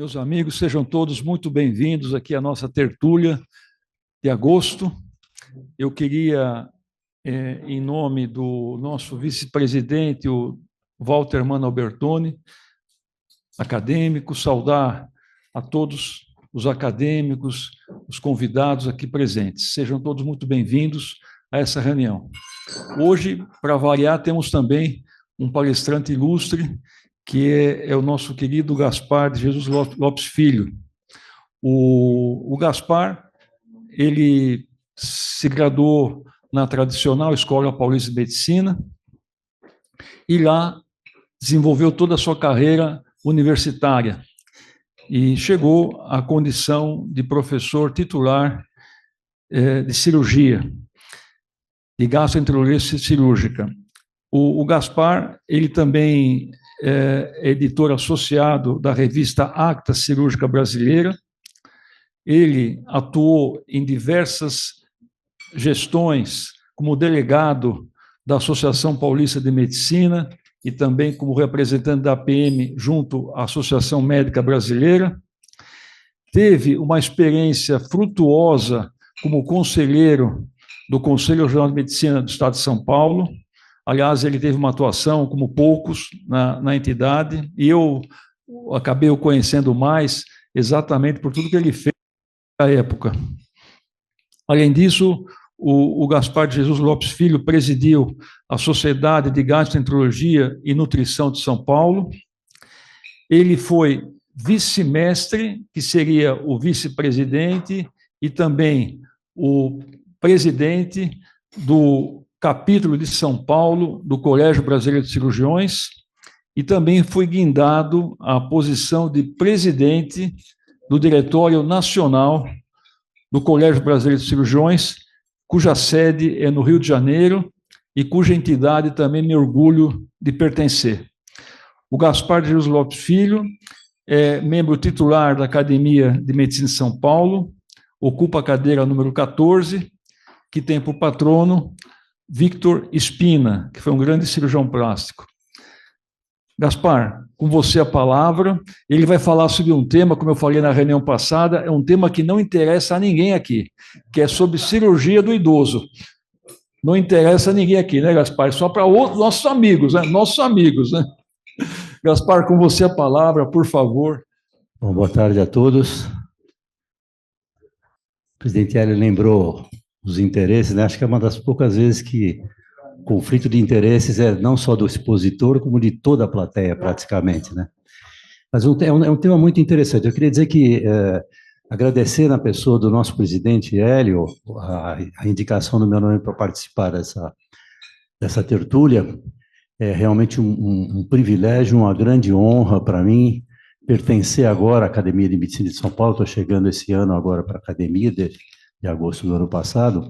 Meus amigos, sejam todos muito bem-vindos aqui à nossa tertúlia de agosto. Eu queria, em nome do nosso vice-presidente, o Walter Mano Albertoni, acadêmico, saudar a todos os acadêmicos, os convidados aqui presentes. Sejam todos muito bem-vindos a essa reunião. Hoje, para variar, temos também um palestrante ilustre, que é o nosso querido Gaspar de Jesus Lopes Filho. O Gaspar, ele se graduou na tradicional Escola Paulista de Medicina e lá desenvolveu toda a sua carreira universitária e chegou à condição de professor titular de cirurgia, de gastroenterologia cirúrgica. O Gaspar, ele também é editor associado da revista Acta Cirúrgica Brasileira. Ele atuou em diversas gestões como delegado da Associação Paulista de Medicina e também como representante da APM junto à Associação Médica Brasileira. Teve uma experiência frutuosa como conselheiro do Conselho Regional de Medicina do Estado de São Paulo. Aliás, ele teve uma atuação como poucos na entidade, e eu acabei o conhecendo mais exatamente por tudo que ele fez na época. Além disso, o Gaspar de Jesus Lopes Filho presidiu a Sociedade de Gastroenterologia e Nutrição de São Paulo. Ele foi vice-mestre, que seria o vice-presidente, e também o presidente do capítulo de São Paulo do Colégio Brasileiro de Cirurgiões, e também foi guindado à posição de presidente do Diretório Nacional do Colégio Brasileiro de Cirurgiões, cuja sede é no Rio de Janeiro e cuja entidade também me orgulho de pertencer. O Gaspar de Jesus Lopes Filho é membro titular da Academia de Medicina de São Paulo, ocupa a cadeira número 14, que tem por patrono Victor Espina, que foi um grande cirurgião plástico. Gaspar, com você a palavra. Ele vai falar sobre um tema, como eu falei na reunião passada, é um tema que não interessa a ninguém aqui, que é sobre cirurgia do idoso. Não interessa a ninguém aqui, né, Gaspar? Só para nossos amigos, né? Nossos amigos, né? Gaspar, com você a palavra, por favor. Bom, boa tarde a todos. O presidente Hélio lembrou os interesses, né? Acho que é uma das poucas vezes que o conflito de interesses é não só do expositor, como de toda a plateia, praticamente, né? Mas é um tema muito interessante. Eu queria dizer que, agradecer na pessoa do nosso presidente Hélio a indicação do meu nome para participar dessa tertúlia. É realmente um privilégio, uma grande honra para mim pertencer agora à Academia de Medicina de São Paulo. Estou chegando esse ano agora para a Academia, de agosto do ano passado,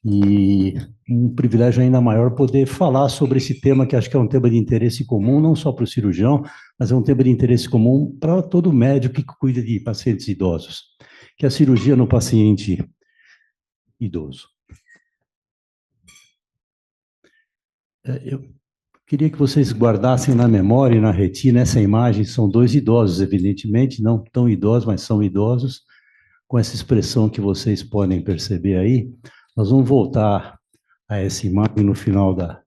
e um privilégio ainda maior poder falar sobre esse tema, que acho que é um tema de interesse comum, não só para o cirurgião, mas é um tema de interesse comum para todo médico que cuida de pacientes idosos, que é a cirurgia no paciente idoso. Eu queria que vocês guardassem na memória e na retina essa imagem. São dois idosos, evidentemente, não tão idosos, mas são idosos, com essa expressão que vocês podem perceber aí. Nós vamos voltar a essa imagem no final da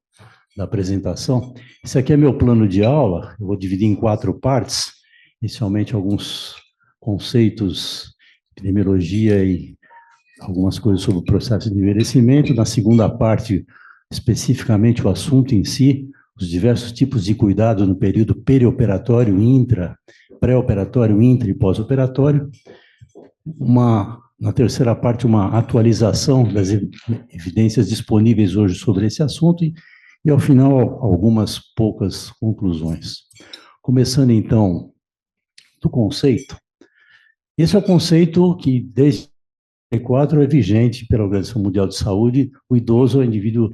apresentação. Esse aqui é meu plano de aula, eu vou dividir em 4 partes, inicialmente alguns conceitos, epidemiologia e algumas coisas sobre o processo de envelhecimento. Na segunda parte, especificamente o assunto em si, os diversos tipos de cuidado no período perioperatório, pré-operatório, intra e pós-operatório. Na terceira parte, uma atualização das evidências disponíveis hoje sobre esse assunto e ao final, algumas poucas conclusões. Começando, então, do conceito. Esse é o conceito que, desde 1994, é vigente pela Organização Mundial de Saúde. O idoso é o indivíduo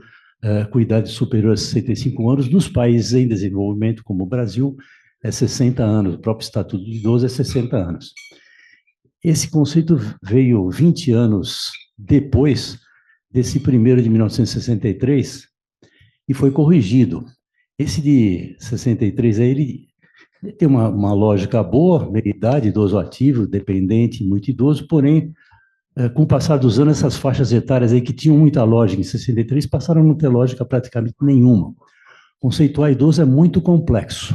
com idade superior a 65 anos. Nos países em desenvolvimento, como o Brasil, é 60 anos. O próprio Estatuto do Idoso é 60 anos. Esse conceito veio 20 anos depois desse primeiro de 1963 e foi corrigido. Esse de 63 aí, Tem uma lógica boa, meia-idade, idoso ativo, dependente, muito idoso, porém, com o passar dos anos, essas faixas etárias aí que tinham muita lógica em 63 passaram a não ter lógica praticamente nenhuma. Conceituar idoso é muito complexo.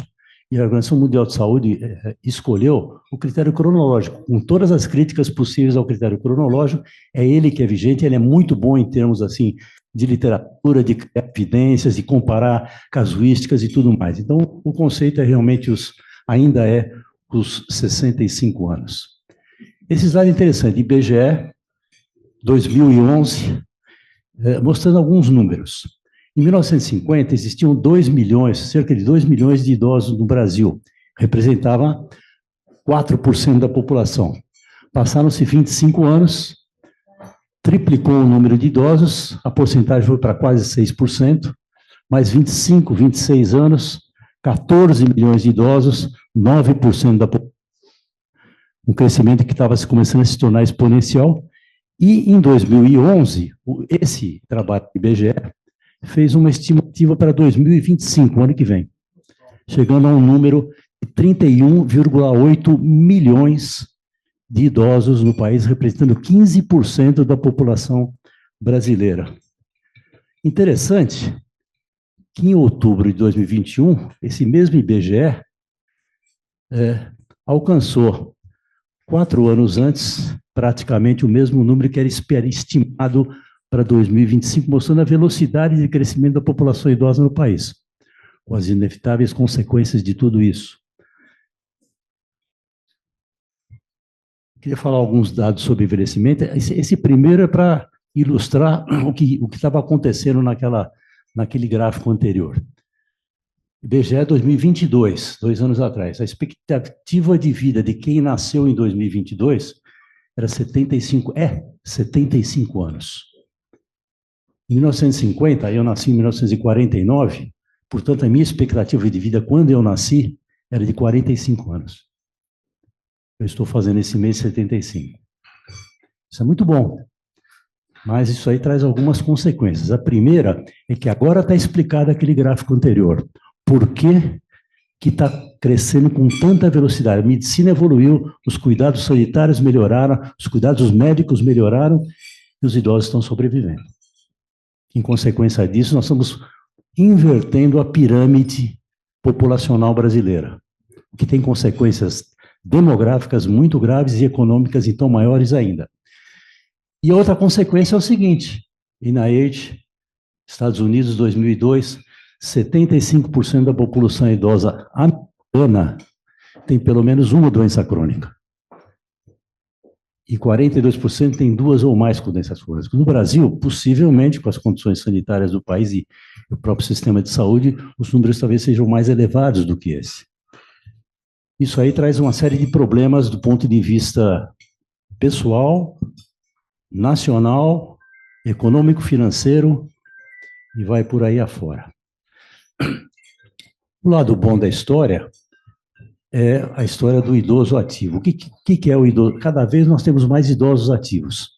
E a Organização Mundial de Saúde escolheu o critério cronológico. Com todas as críticas possíveis ao critério cronológico, é ele que é vigente, ele é muito bom em termos assim de literatura, de evidências, de comparar casuísticas e tudo mais. Então, o conceito é realmente ainda é os 65 anos. Esse slide é interessante, IBGE 2011, mostrando alguns números. Em 1950, existiam 2 milhões, cerca de 2 milhões de idosos no Brasil. Representava 4% da população. Passaram-se 25 anos, triplicou o número de idosos, a porcentagem foi para quase 6%, mais 25, 26 anos, 14 milhões de idosos, 9% da população. Um crescimento que estava começando a se tornar exponencial. E, em 2011, esse trabalho do IBGE fez uma estimativa para 2025, ano que vem, chegando a um número de 31,8 milhões de idosos no país, representando 15% da população brasileira. Interessante que em outubro de 2021, esse mesmo IBGE alcançou, 4 anos antes, praticamente o mesmo número que era estimado para 2025, mostrando a velocidade de crescimento da população idosa no país, com as inevitáveis consequências de tudo isso. Queria falar alguns dados sobre envelhecimento. Esse primeiro é para ilustrar o que estava acontecendo naquele gráfico anterior. IBGE 2022, 2 anos atrás. A expectativa de vida de quem nasceu em 2022 era 75 anos. Em 1950, eu nasci em 1949, portanto, a minha expectativa de vida quando eu nasci era de 45 anos. Eu estou fazendo esse mês 75. Isso é muito bom, mas isso aí traz algumas consequências. A primeira é que agora está explicado aquele gráfico anterior. Por que está crescendo com tanta velocidade? A medicina evoluiu, os cuidados sanitários melhoraram, os cuidados médicos melhoraram e os idosos estão sobrevivendo. Em consequência disso, nós estamos invertendo a pirâmide populacional brasileira, o que tem consequências demográficas muito graves e econômicas então maiores ainda. E a outra consequência é o seguinte, NIH, Estados Unidos, 2002, 75% da população idosa americana tem pelo menos uma doença crônica. E 42% tem 2 ou mais doenças crônicas. No Brasil, possivelmente, com as condições sanitárias do país e o próprio sistema de saúde, os números talvez sejam mais elevados do que esse. Isso aí traz uma série de problemas do ponto de vista pessoal, nacional, econômico, financeiro, e vai por aí afora. O lado bom da história é a história do idoso ativo. O que é o idoso? Cada vez nós temos mais idosos ativos.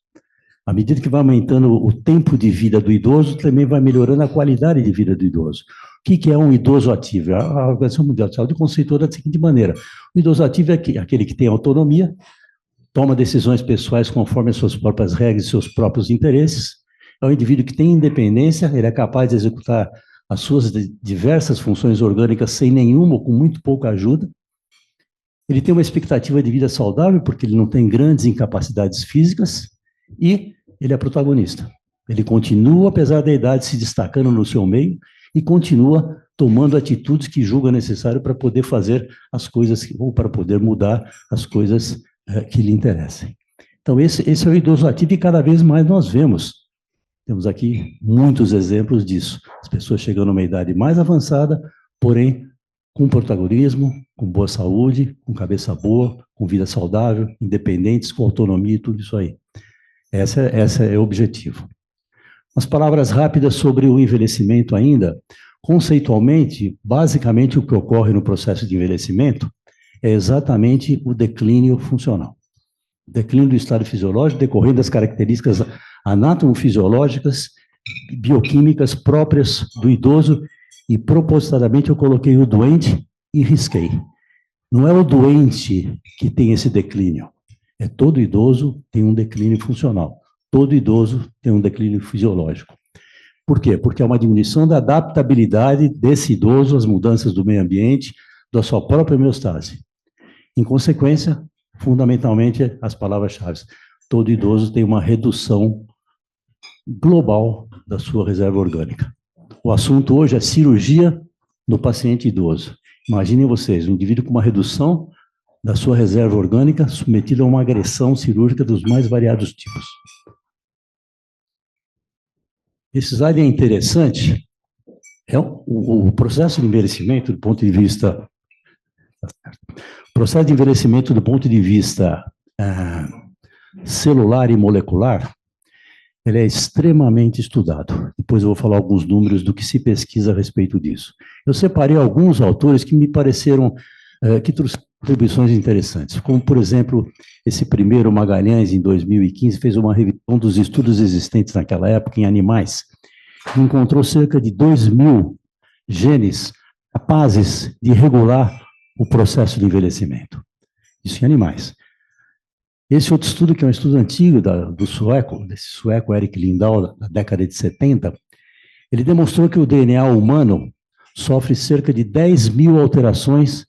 À medida que vai aumentando o tempo de vida do idoso, também vai melhorando a qualidade de vida do idoso. O que é um idoso ativo? A Organização Mundial de Saúde conceitua da seguinte maneira: o idoso ativo é aquele que tem autonomia, toma decisões pessoais conforme as suas próprias regras e seus próprios interesses, é um indivíduo que tem independência, ele é capaz de executar as suas diversas funções orgânicas sem nenhuma ou com muito pouca ajuda. Ele tem uma expectativa de vida saudável, porque ele não tem grandes incapacidades físicas, e ele é protagonista. Ele continua, apesar da idade, se destacando no seu meio, e continua tomando atitudes que julga necessário para poder fazer as coisas, ou para poder mudar as coisas que lhe interessem. Então, esse é o idoso ativo, e cada vez mais nós vemos. Temos aqui muitos exemplos disso. As pessoas chegando a uma idade mais avançada, porém com protagonismo, com boa saúde, com cabeça boa, com vida saudável, independentes, com autonomia e tudo isso aí. Esse é o objetivo. Umas palavras rápidas sobre o envelhecimento ainda. Conceitualmente, basicamente o que ocorre no processo de envelhecimento é exatamente o declínio funcional. O declínio do estado fisiológico decorrendo das características anatomofisiológicas, bioquímicas próprias do idoso, e propositadamente eu coloquei o doente e risquei. Não é o doente que tem esse declínio. É todo idoso tem um declínio funcional. Todo idoso tem um declínio fisiológico. Por quê? Porque é uma diminuição da adaptabilidade desse idoso às mudanças do meio ambiente, da sua própria homeostase. Em consequência, fundamentalmente, as palavras-chave. Todo idoso tem uma redução global da sua reserva orgânica. O assunto hoje é cirurgia no paciente idoso. Imaginem vocês, um indivíduo com uma redução da sua reserva orgânica submetido a uma agressão cirúrgica dos mais variados tipos. Esse slide é interessante. É o processo de envelhecimento do ponto de vista... processo de envelhecimento do ponto de vista celular e molecular, ele é extremamente estudado. Depois eu vou falar alguns números do que se pesquisa a respeito disso. Eu separei alguns autores que me pareceram que trouxeram contribuições interessantes, como, por exemplo, esse primeiro Magalhães, em 2015, fez uma revisão dos estudos existentes naquela época em animais, e encontrou cerca de 2.000 genes capazes de regular o processo de envelhecimento. Isso em animais. Esse outro estudo, que é um estudo antigo desse sueco Erik Lindahl, da década de 70, ele demonstrou que o DNA humano sofre cerca de 10.000 alterações,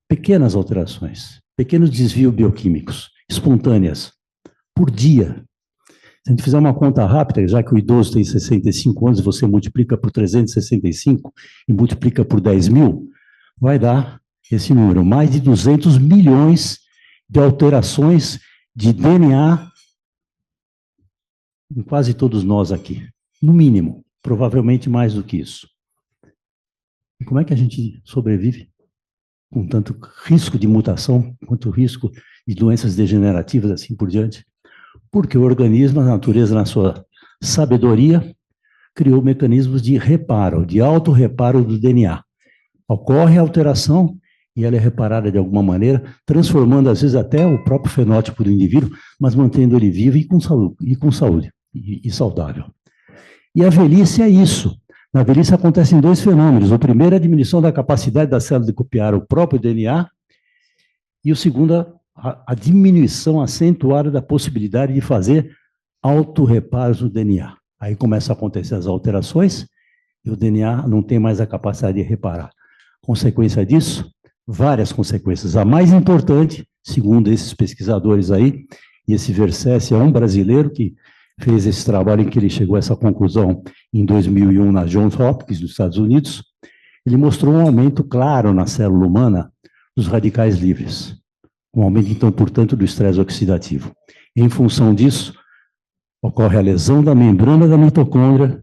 pequenas alterações, pequenos desvios bioquímicos, espontâneas, por dia. Se a gente fizer uma conta rápida, já que o idoso tem 65 anos, você multiplica por 365 e multiplica por 10.000, vai dar esse número, mais de 200 milhões de alterações de DNA em quase todos nós aqui, no mínimo, provavelmente mais do que isso. E como é que a gente sobrevive com tanto risco de mutação, quanto risco de doenças degenerativas, assim por diante? Porque o organismo, a natureza, na sua sabedoria, criou mecanismos de reparo, de autorreparo do DNA. Ocorre a alteração e ela é reparada de alguma maneira, transformando, às vezes, até o próprio fenótipo do indivíduo, mas mantendo ele vivo e com saúde e saudável. E a velhice é isso. Na velhice acontecem dois fenômenos. O primeiro é a diminuição da capacidade da célula de copiar o próprio DNA, e o segundo, a diminuição acentuada da possibilidade de fazer autorreparos no DNA. Aí começam a acontecer as alterações, e o DNA não tem mais a capacidade de reparar. Consequência disso, várias consequências. A mais importante, segundo esses pesquisadores aí, e esse Vercessi é um brasileiro que fez esse trabalho em que ele chegou a essa conclusão em 2001 na Johns Hopkins, nos Estados Unidos, ele mostrou um aumento claro na célula humana dos radicais livres. Um aumento, então, portanto, do estresse oxidativo. Em função disso, ocorre a lesão da membrana da mitocôndria,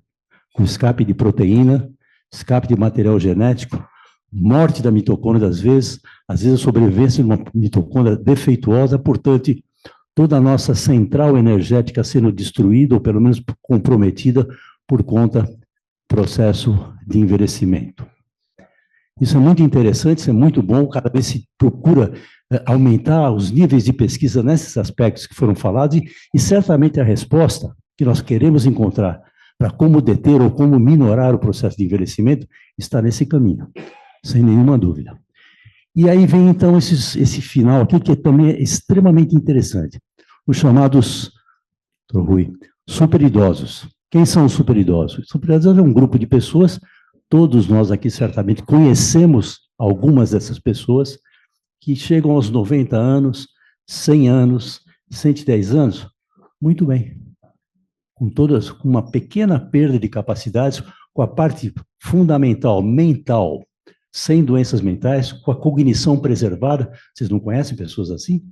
com escape de proteína, escape de material genético, morte da mitocôndria, às vezes a sobrevivência de uma mitocôndria defeituosa, portanto, toda a nossa central energética sendo destruída, ou pelo menos comprometida, por conta do processo de envelhecimento. Isso é muito interessante, isso é muito bom, cada vez se procura aumentar os níveis de pesquisa nesses aspectos que foram falados, e certamente a resposta que nós queremos encontrar para como deter ou como minorar o processo de envelhecimento está nesse caminho, sem nenhuma dúvida. E aí vem, então, esse final aqui, que também é extremamente interessante. Os chamados, superidosos. Quem são os superidosos? Os superidosos é um grupo de pessoas, todos nós aqui certamente conhecemos algumas dessas pessoas, que chegam aos 90 anos, 100 anos, 110 anos, muito bem. Com uma pequena perda de capacidades, com a parte fundamental, mental, sem doenças mentais, com a cognição preservada. Vocês não conhecem pessoas assim?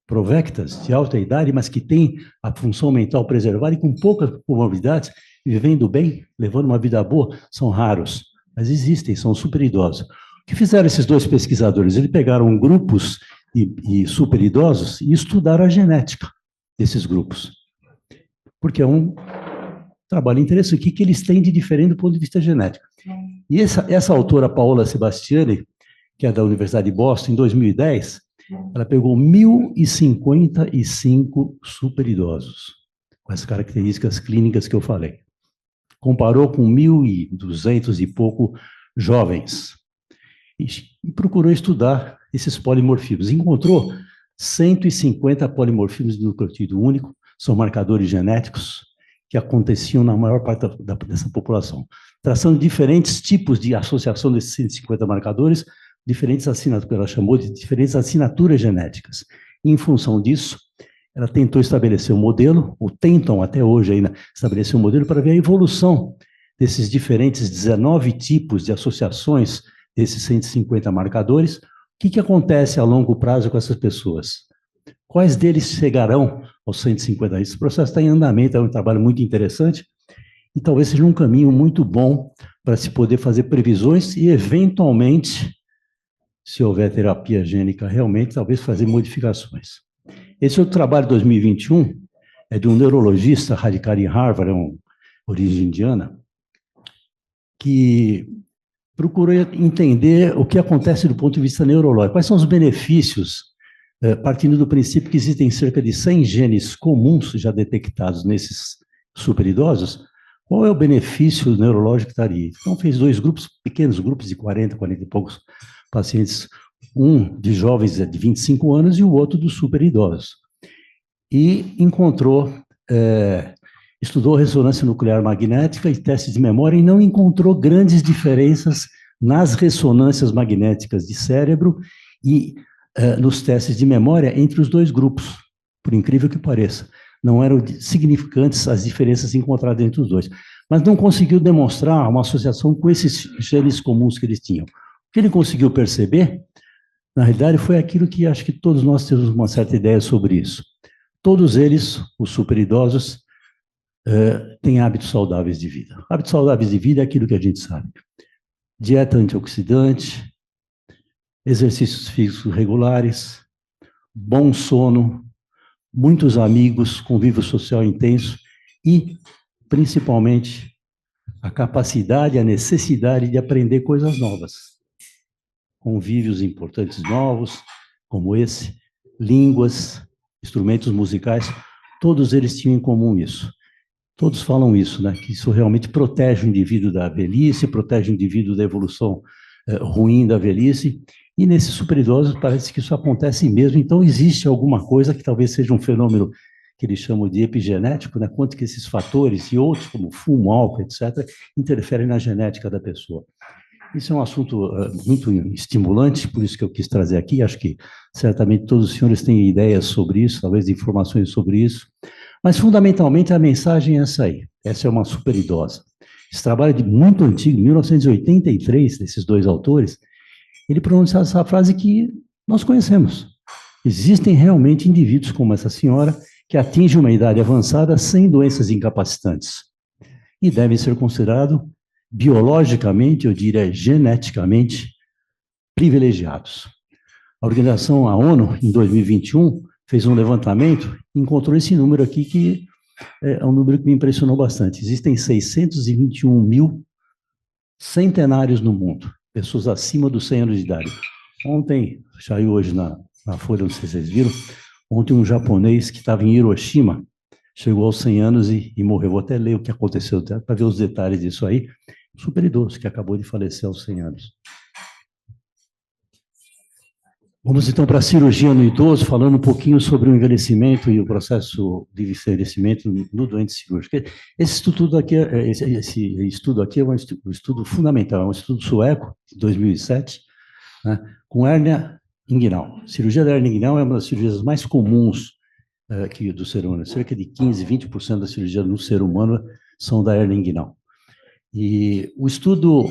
Provectas, de alta idade, mas que têm a função mental preservada e com poucas comorbidades, vivendo bem, levando uma vida boa, são raros, mas existem, são superidosos. O que fizeram esses dois pesquisadores? Eles pegaram grupos de superidosos e estudaram a genética desses grupos. Porque é um trabalho interessante. O que eles têm de diferente do ponto de vista genético? E essa autora, Paola Sebastiani, que é da Universidade de Boston, em 2010, ela pegou 1.055 superidosos, com as características clínicas que eu falei. Comparou com 1.200 e pouco jovens. e procurou estudar esses polimorfismos. Encontrou 150 polimorfismos de nucleotídeo único, são marcadores genéticos que aconteciam na maior parte dessa população, traçando diferentes tipos de associação desses 150 marcadores, diferentes assinaturas, ela chamou de diferentes assinaturas genéticas. E, em função disso, ela tentou estabelecer um modelo, ou tentam até hoje ainda estabelecer um modelo para ver a evolução desses diferentes 19 tipos de associações desses 150 marcadores. O que acontece a longo prazo com essas pessoas? Quais deles chegarão aos 150? Esse processo está em andamento, é um trabalho muito interessante, e talvez seja um caminho muito bom para se poder fazer previsões e, eventualmente, se houver terapia gênica realmente, talvez fazer modificações. Esse outro trabalho de 2021 é de um neurologista radicado em Harvard, é uma origem indiana, que procurou entender o que acontece do ponto de vista neurológico. Quais são os benefícios, partindo do princípio que existem cerca de 100 genes comuns já detectados nesses superidosos, qual é o benefício neurológico que estaria? Então, fez dois grupos, pequenos grupos de 40 e poucos pacientes, um de jovens de 25 anos e o outro dos superidosos. E encontrou, estudou ressonância nuclear magnética e testes de memória e não encontrou grandes diferenças nas ressonâncias magnéticas de cérebro e nos testes de memória entre os dois grupos, por incrível que pareça. Não eram significantes as diferenças encontradas entre os dois. Mas não conseguiu demonstrar uma associação com esses genes comuns que eles tinham. O que ele conseguiu perceber, na realidade, foi aquilo que acho que todos nós temos uma certa ideia sobre isso. Todos eles, os superidosos, têm hábitos saudáveis de vida. Hábitos saudáveis de vida é aquilo que a gente sabe. Dieta antioxidante, exercícios físicos regulares, bom sono, muitos amigos, convívio social intenso e, principalmente, a capacidade, a necessidade de aprender coisas novas. Convívios importantes novos, como esse, línguas, instrumentos musicais, todos eles tinham em comum isso. Todos falam isso, né? Que isso realmente protege o indivíduo da velhice, protege o indivíduo da evolução ruim da velhice, e nesses superidosos parece que isso acontece mesmo. Então, existe alguma coisa que talvez seja um fenômeno que eles chamam de epigenético, né? Quanto que esses fatores e outros, como fumo, álcool, etc., interferem na genética da pessoa. Isso é um assunto muito estimulante, por isso que eu quis trazer aqui. Acho que certamente todos os senhores têm ideias sobre isso, talvez informações sobre isso. Mas, fundamentalmente, a mensagem é essa aí. Essa é uma superidosa. Esse trabalho de muito antigo, 1983, desses dois autores, ele pronunciou essa frase que nós conhecemos. Existem realmente indivíduos como essa senhora que atingem uma idade avançada sem doenças incapacitantes e devem ser considerados biologicamente, eu diria geneticamente, privilegiados. A organização, a ONU, em 2021, fez um levantamento e encontrou esse número aqui, que é um número que me impressionou bastante. Existem 621 mil centenários no mundo, pessoas acima dos 100 anos de idade. Ontem, saiu hoje na Folha, não sei se vocês viram, ontem um japonês que estava em Hiroshima, chegou aos 100 anos e morreu. Vou até ler o que aconteceu, para ver os detalhes disso aí. Super idoso, que acabou de falecer aos 100 anos. Vamos, então, para a cirurgia no idoso, falando um pouquinho sobre o envelhecimento e o processo de envelhecimento no doente cirúrgico. Esse estudo aqui é um estudo fundamental, é um estudo sueco, de 2007, né, com hérnia inguinal. A cirurgia da hérnia inguinal é uma das cirurgias mais comuns do ser humano. Cerca de 15%, 20% da cirurgia no ser humano são da hérnia inguinal. E o estudo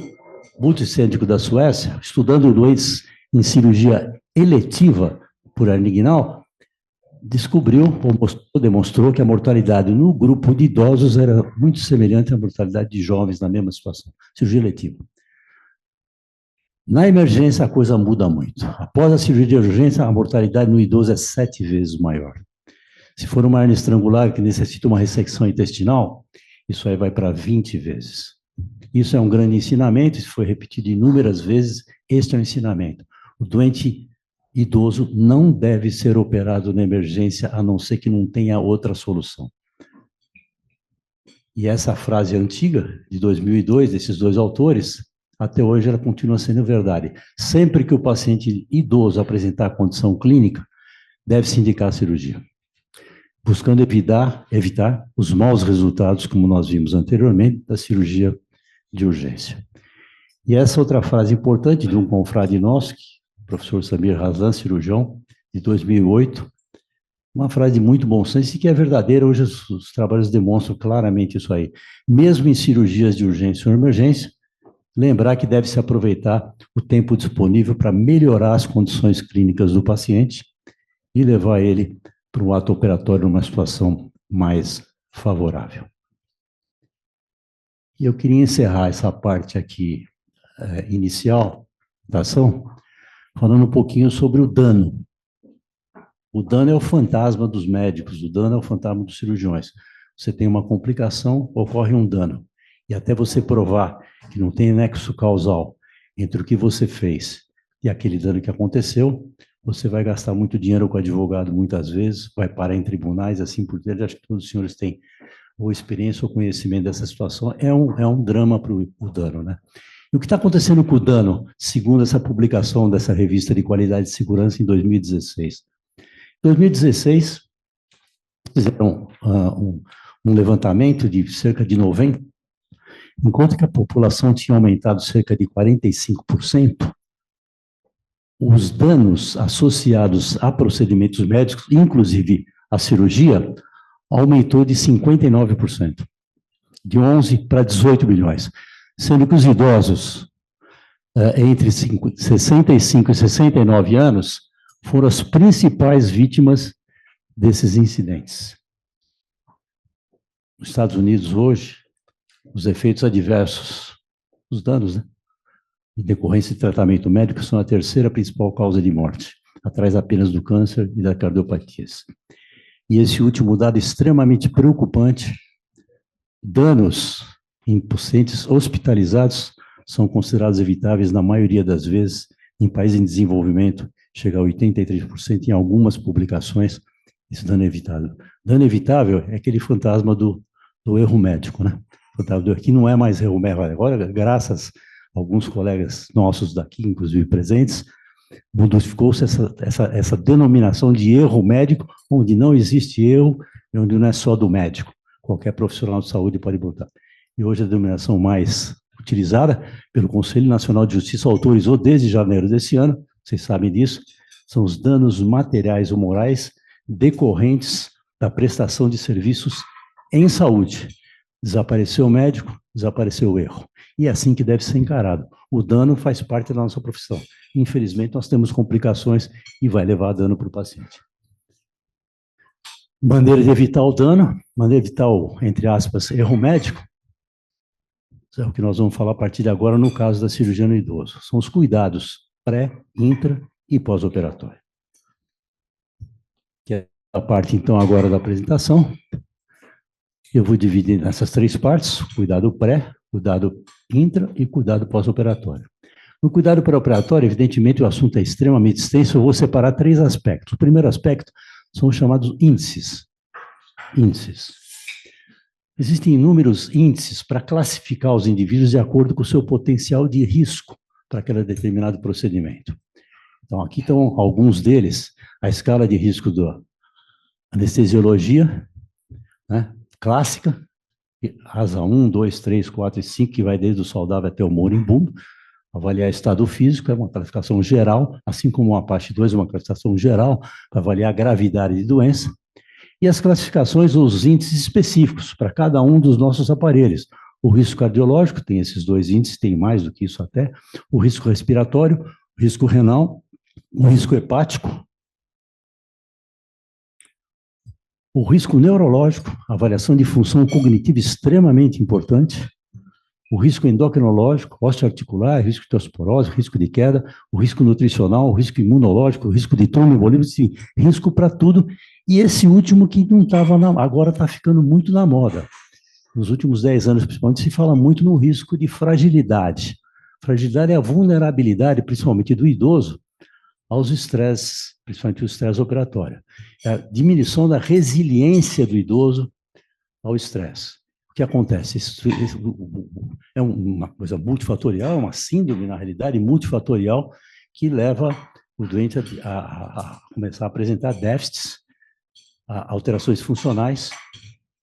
multicêntrico da Suécia, estudando doentes em cirurgia eletiva por hérnia inguinal, demonstrou que a mortalidade no grupo de idosos era muito semelhante à mortalidade de jovens na mesma situação, cirurgia eletiva. Na emergência, a coisa muda muito. Após a cirurgia de urgência, a mortalidade no idoso é 7 vezes maior. Se for uma hérnia estrangular que necessita uma ressecção intestinal, isso aí vai para 20 vezes. Isso é um grande ensinamento, isso foi repetido inúmeras vezes, este é o ensinamento. O doente idoso não deve ser operado na emergência, a não ser que não tenha outra solução. E essa frase antiga, de 2002, desses dois autores, até hoje ela continua sendo verdade. Sempre que o paciente idoso apresentar condição clínica, deve-se indicar a cirurgia, buscando evitar os maus resultados, como nós vimos anteriormente, da cirurgia de urgência. E essa outra frase importante de um confrade nosso, o professor Samir Razan, cirurgião, de 2008, uma frase de muito bom senso e que é verdadeira. Hoje os trabalhos demonstram claramente isso aí. Mesmo em cirurgias de urgência ou emergência, lembrar que deve-se aproveitar o tempo disponível para melhorar as condições clínicas do paciente e levar ele para um ato operatório numa situação mais favorável. E eu queria encerrar essa parte aqui inicial da ação, falando um pouquinho sobre o dano. O dano é o fantasma dos médicos, o dano é o fantasma dos cirurgiões. Você tem uma complicação, ocorre um dano. E até você provar que não tem nexo causal entre o que você fez e aquele dano que aconteceu, você vai gastar muito dinheiro com advogado muitas vezes, vai parar em tribunais, assim por diante. Acho que todos os senhores têm ou experiência ou conhecimento dessa situação. É um drama para o dano, né? E o que está acontecendo com o dano, segundo essa publicação dessa revista de qualidade e segurança em 2016? Em 2016, fizeram um levantamento de cerca de 90, enquanto que a população tinha aumentado cerca de 45%, os danos associados a procedimentos médicos, inclusive a cirurgia, aumentou de 59%, de 11 para 18 bilhões, sendo que os idosos entre 65 e 69 anos foram as principais vítimas desses incidentes. Nos Estados Unidos, hoje, os efeitos adversos, os danos, né, em decorrência de tratamento médico, são a terceira principal causa de morte, atrás apenas do câncer e da cardiopatias. E esse último dado extremamente preocupante, danos em pacientes hospitalizados são considerados evitáveis na maioria das vezes, em países em desenvolvimento, chega a 83%, em algumas publicações, esse dano é evitável. Dano evitável é aquele fantasma do erro médico, né? Aqui não é mais erro médico, agora, graças a alguns colegas nossos daqui, inclusive presentes, modificou-se essa denominação de erro médico, onde não existe erro, e onde não é só do médico. Qualquer profissional de saúde pode botar. E hoje a denominação mais utilizada pelo Conselho Nacional de Justiça autorizou desde janeiro desse ano, vocês sabem disso, são os danos materiais ou morais decorrentes da prestação de serviços em saúde. Desapareceu o médico, desapareceu o erro. E é assim que deve ser encarado. O dano faz parte da nossa profissão. Infelizmente, nós temos complicações e vai levar dano para o paciente. Maneira de evitar o dano, maneira de evitar o, entre aspas, erro médico, é o que nós vamos falar a partir de agora no caso da cirurgia no idoso. São os cuidados pré, intra e pós-operatório. Que é a parte, então, agora da apresentação. Eu vou dividir nessas três partes: cuidado pré, cuidado intra e cuidado pós-operatório. No cuidado pré-operatório, evidentemente, o assunto é extremamente extenso. Eu vou separar três aspectos. O primeiro aspecto são os chamados índices. Índices. Existem inúmeros índices para classificar os indivíduos de acordo com o seu potencial de risco para aquele determinado procedimento. Então, aqui estão alguns deles. A escala de risco da anestesiologia, né, clássica, asa 1, 2, 3, 4 e 5, que vai desde o saudável até o moribundo. Avaliar estado físico é uma classificação geral, assim como a parte 2 é uma classificação geral para avaliar a gravidade de doença. E as classificações, os índices específicos para cada um dos nossos aparelhos. O risco cardiológico, tem esses dois índices, tem mais do que isso até. O risco respiratório, o risco renal, o risco hepático. O risco neurológico, avaliação de função cognitiva extremamente importante. O risco endocrinológico, osteoarticular, risco de osteoporose, risco de queda, o risco nutricional, o risco imunológico, o risco de tromboembolismo, risco para tudo. E esse último que não estava, agora está ficando muito na moda. Nos últimos 10 anos, principalmente, se fala muito no risco de fragilidade. Fragilidade é a vulnerabilidade, principalmente do idoso, aos estresses, principalmente o estresse operatório. É a diminuição da resiliência do idoso ao estresse. O que acontece? É uma coisa multifatorial, uma síndrome, na realidade, multifatorial, que leva o doente a começar a apresentar déficits, alterações funcionais,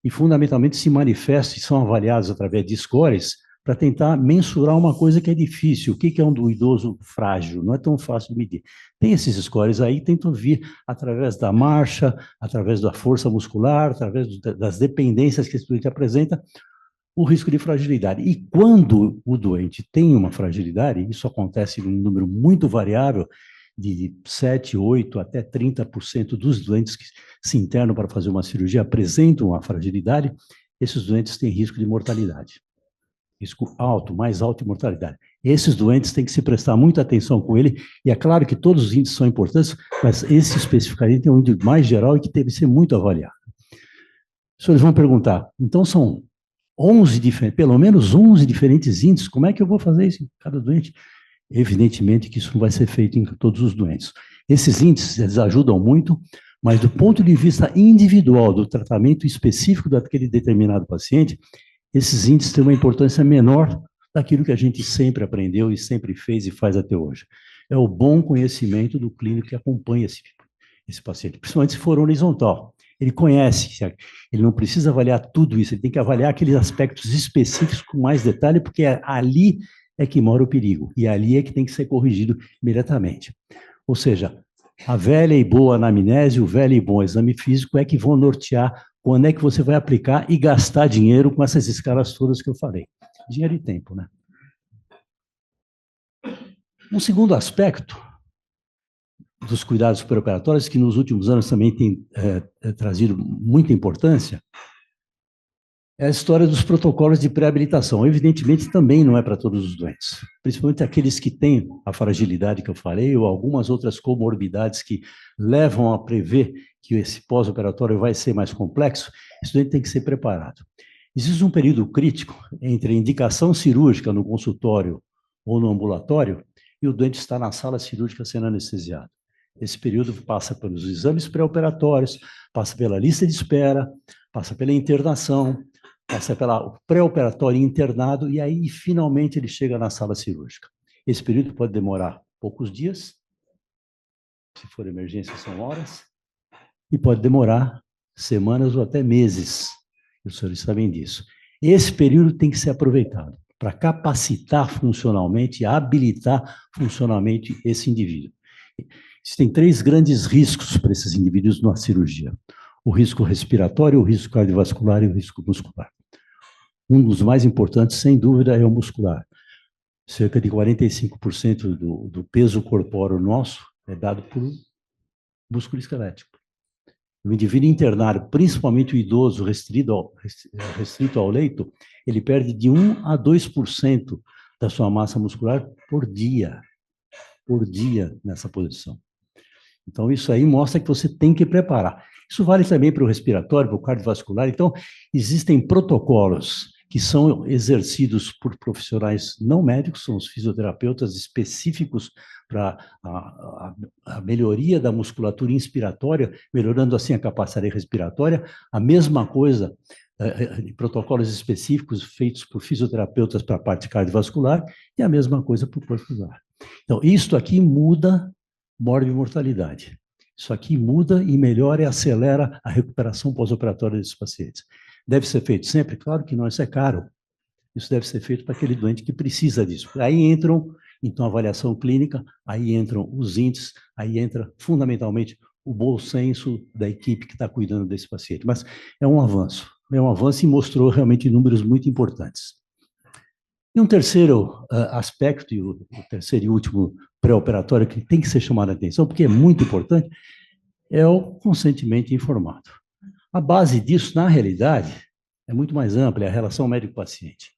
e fundamentalmente se manifestam e são avaliados através de scores para tentar mensurar uma coisa que é difícil. O que é um idoso frágil? Não é tão fácil de medir. Tem esses scores aí, tentam vir através da marcha, através da força muscular, através das dependências que esse doente apresenta, o risco de fragilidade. E quando o doente tem uma fragilidade, isso acontece em um número muito variável, de 7, 8 até 30% dos doentes que se internam para fazer uma cirurgia apresentam uma fragilidade, esses doentes têm risco de mortalidade. Risco alto, mais alto de mortalidade. Esses doentes têm que se prestar muita atenção com ele, e é claro que todos os índices são importantes, mas esse especificamente tem um índice mais geral e que deve ser muito avaliado. Os senhores vão perguntar, então são 11 pelo menos 11 diferentes índices, como é que eu vou fazer isso em cada doente? Evidentemente que isso não vai ser feito em todos os doentes. Esses índices, eles ajudam muito, mas do ponto de vista individual, do tratamento específico daquele determinado paciente, esses índices têm uma importância menor daquilo que a gente sempre aprendeu e sempre fez e faz até hoje. É o bom conhecimento do clínico que acompanha esse paciente, principalmente se for horizontal. Ele conhece, ele não precisa avaliar tudo isso, ele tem que avaliar aqueles aspectos específicos com mais detalhe, porque ali é que mora o perigo, e ali é que tem que ser corrigido imediatamente. Ou seja, a velha e boa anamnese, o velho e bom exame físico é que vão nortear quando é que você vai aplicar e gastar dinheiro com essas escalas todas que eu falei. Dinheiro e tempo, né? Um segundo aspecto dos cuidados pré-operatórios, que nos últimos anos também tem trazido muita importância, é a história dos protocolos de pré-habilitação. Evidentemente, também não é para todos os doentes, principalmente aqueles que têm a fragilidade que eu falei, ou algumas outras comorbidades que levam a prever que esse pós-operatório vai ser mais complexo. Esse doente tem que ser preparado. Existe um período crítico entre a indicação cirúrgica no consultório ou no ambulatório e o doente está na sala cirúrgica sendo anestesiado. Esse período passa pelos exames pré-operatórios, passa pela lista de espera, passa pela internação, passa pelo pré-operatório internado, e aí, finalmente, ele chega na sala cirúrgica. Esse período pode demorar poucos dias, se for emergência, são horas, e pode demorar semanas ou até meses. Os senhores sabem disso. Esse período tem que ser aproveitado para capacitar funcionalmente, habilitar funcionalmente esse indivíduo. Existem 3 grandes riscos para esses indivíduos na cirurgia: o risco respiratório, o risco cardiovascular e o risco muscular. Um dos mais importantes, sem dúvida, é o muscular. Cerca de 45% do peso corpóreo nosso é dado por músculo esquelético. O indivíduo internado, principalmente o idoso restrito ao leito, ele perde de 1 a 2% da sua massa muscular por dia nessa posição. Então, isso aí mostra que você tem que preparar. Isso vale também para o respiratório, para o cardiovascular. Então, existem protocolos que são exercidos por profissionais não médicos, são os fisioterapeutas específicos para a melhoria da musculatura inspiratória, melhorando assim a capacidade respiratória. A mesma coisa, protocolos específicos feitos por fisioterapeutas para a parte cardiovascular, e a mesma coisa para o muscular. Então, isto aqui muda morbimortalidade. Isso aqui muda e melhora e acelera a recuperação pós-operatória desses pacientes. Deve ser feito sempre? Claro que não, isso é caro. Isso deve ser feito para aquele doente que precisa disso. Aí entram, então, a avaliação clínica, aí entram os índices, aí entra, fundamentalmente, o bom senso da equipe que está cuidando desse paciente. Mas é um avanço e mostrou realmente números muito importantes. E um terceiro aspecto, e o terceiro e último pré-operatório que tem que ser chamado a atenção, porque é muito importante, é o consentimento informado. A base disso, na realidade, é muito mais ampla, é a relação médico-paciente.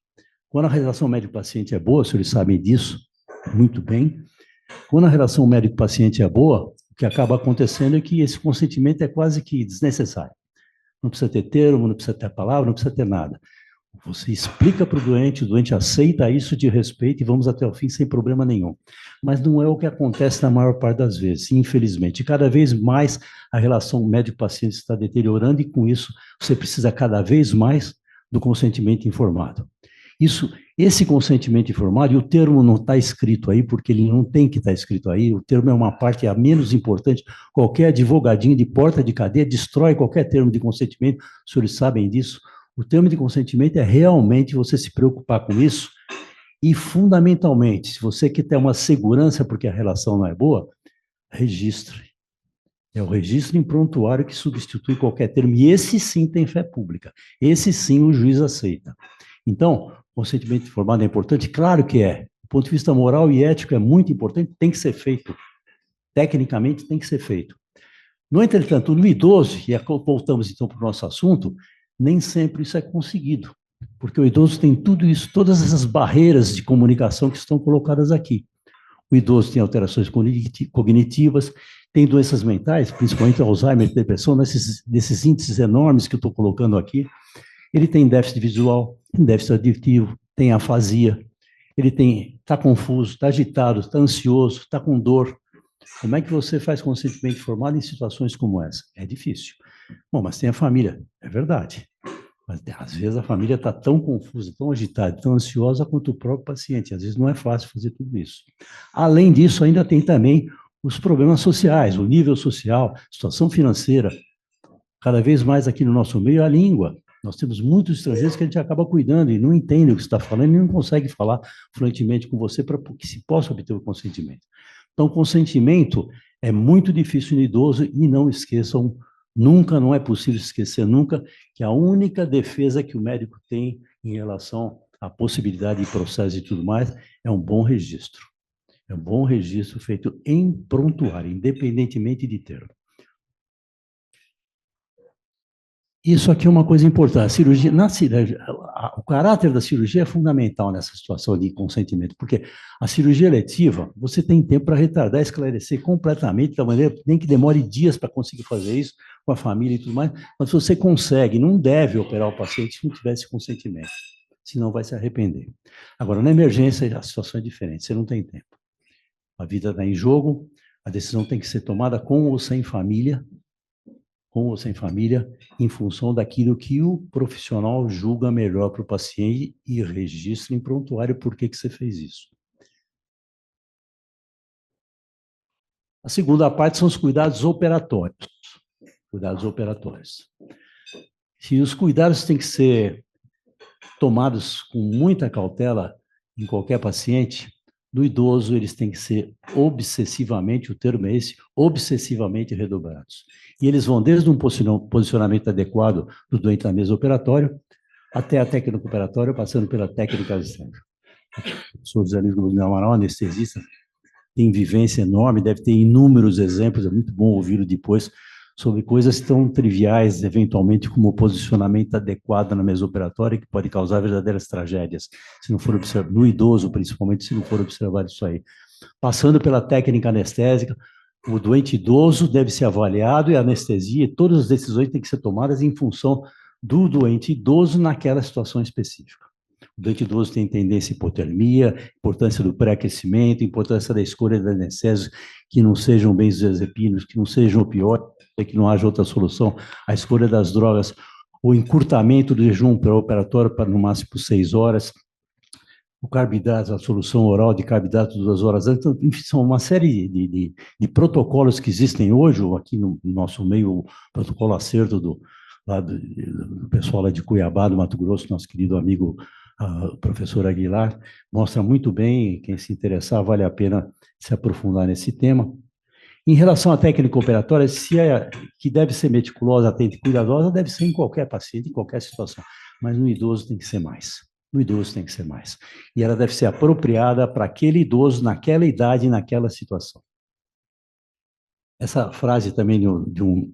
Quando a relação médico-paciente é boa, os senhores sabem disso muito bem, quando a relação médico-paciente é boa, o que acaba acontecendo é que esse consentimento é quase que desnecessário. Não precisa ter termo, não precisa ter palavra, não precisa ter nada. Você explica para o doente aceita isso de respeito e vamos até o fim sem problema nenhum. Mas não é o que acontece na maior parte das vezes, infelizmente. Cada vez mais a relação médico-paciente está deteriorando e, com isso, você precisa cada vez mais do consentimento informado. Esse consentimento informado, e o termo não está escrito aí, porque ele não tem que estar escrito aí, o termo é uma parte a menos importante. Qualquer advogadinho de porta de cadeia destrói qualquer termo de consentimento, os senhores sabem disso. O termo de consentimento é realmente você se preocupar com isso, e fundamentalmente, se você quer ter uma segurança porque a relação não é boa, registre. É o registro em prontuário que substitui qualquer termo, e esse sim tem fé pública, esse sim o juiz aceita. Então, consentimento informado é importante? Claro que é. Do ponto de vista moral e ético é muito importante, tem que ser feito. Tecnicamente tem que ser feito. No entretanto, no idoso, e voltamos então para o nosso assunto, nem sempre isso é conseguido, porque o idoso tem tudo isso, todas essas barreiras de comunicação que estão colocadas aqui. O idoso tem alterações cognitivas, tem doenças mentais, principalmente Alzheimer, depressão, nesses índices enormes que eu estou colocando aqui. Ele tem déficit visual, tem déficit auditivo, tem afasia, ele está confuso, está agitado, está ansioso, está com dor. Como é que você faz consentimento informado em situações como essa? É difícil. Bom, mas tem a família, é verdade. Mas às vezes a família está tão confusa, tão agitada, tão ansiosa quanto o próprio paciente. Às vezes não é fácil fazer tudo isso. Além disso, ainda tem também os problemas sociais, o nível social, situação financeira. Cada vez mais aqui no nosso meio, a língua. Nós temos muitos estrangeiros que a gente acaba cuidando e não entende o que você está falando e não consegue falar fluentemente com você para que se possa obter o consentimento. Então, o consentimento é muito difícil no idoso e não esqueçam nunca, não é possível esquecer nunca, que a única defesa que o médico tem em relação à possibilidade de processo e tudo mais é um bom registro. É um bom registro feito em prontuário, independentemente de termo. Isso aqui é uma coisa importante. A cirurgia, o caráter da cirurgia é fundamental nessa situação de consentimento, porque a cirurgia eletiva, você tem tempo para retardar, esclarecer completamente, da maneira nem que demore dias para conseguir fazer isso com a família e tudo mais, mas você consegue, não deve operar o paciente se não tiver esse consentimento, senão vai se arrepender. Agora, na emergência, a situação é diferente, você não tem tempo. A vida está em jogo, a decisão tem que ser tomada com ou sem família, em função daquilo que o profissional julga melhor para o paciente e registra em prontuário por que você fez isso. A segunda parte são os cuidados operatórios. Cuidados operatórios. Se os cuidados têm que ser tomados com muita cautela em qualquer paciente, no idoso eles têm que ser obsessivamente, o termo é esse, obsessivamente redobrados. E eles vão desde um posicionamento adequado do doente na mesa operatória, até a técnica operatória, passando pela técnica assistência. O professor José Luiz Gomes Amaral, anestesista, tem vivência enorme, deve ter inúmeros exemplos, é muito bom ouvi-lo depois, sobre coisas tão triviais, eventualmente, como o posicionamento adequado na mesa operatória, que pode causar verdadeiras tragédias, se não for observado, no idoso, principalmente, se não for observado isso aí. Passando pela técnica anestésica, o doente idoso deve ser avaliado e a anestesia, e todas as decisões têm que ser tomadas em função do doente idoso naquela situação específica. O doente idoso tem tendência à hipotermia, importância do pré-aquecimento, importância da escolha de anestésicos que não sejam benzodiazepinas, que não sejam opioides, que não haja outra solução, a escolha das drogas, o encurtamento do jejum pré-operatório para no máximo 6 horas, o carboidrato, a solução oral de carboidrato 2 horas antes, então, enfim, são uma série de protocolos que existem hoje, aqui no nosso meio, o protocolo acerto do pessoal lá de Cuiabá, do Mato Grosso, nosso querido amigo professor Aguilar, mostra muito bem, quem se interessar, vale a pena se aprofundar nesse tema. Em relação à técnica operatória, que deve ser meticulosa, atenta e cuidadosa, deve ser em qualquer paciente, em qualquer situação, mas no idoso tem que ser mais. No idoso tem que ser mais. E ela deve ser apropriada para aquele idoso, naquela idade, naquela situação. Essa frase também de um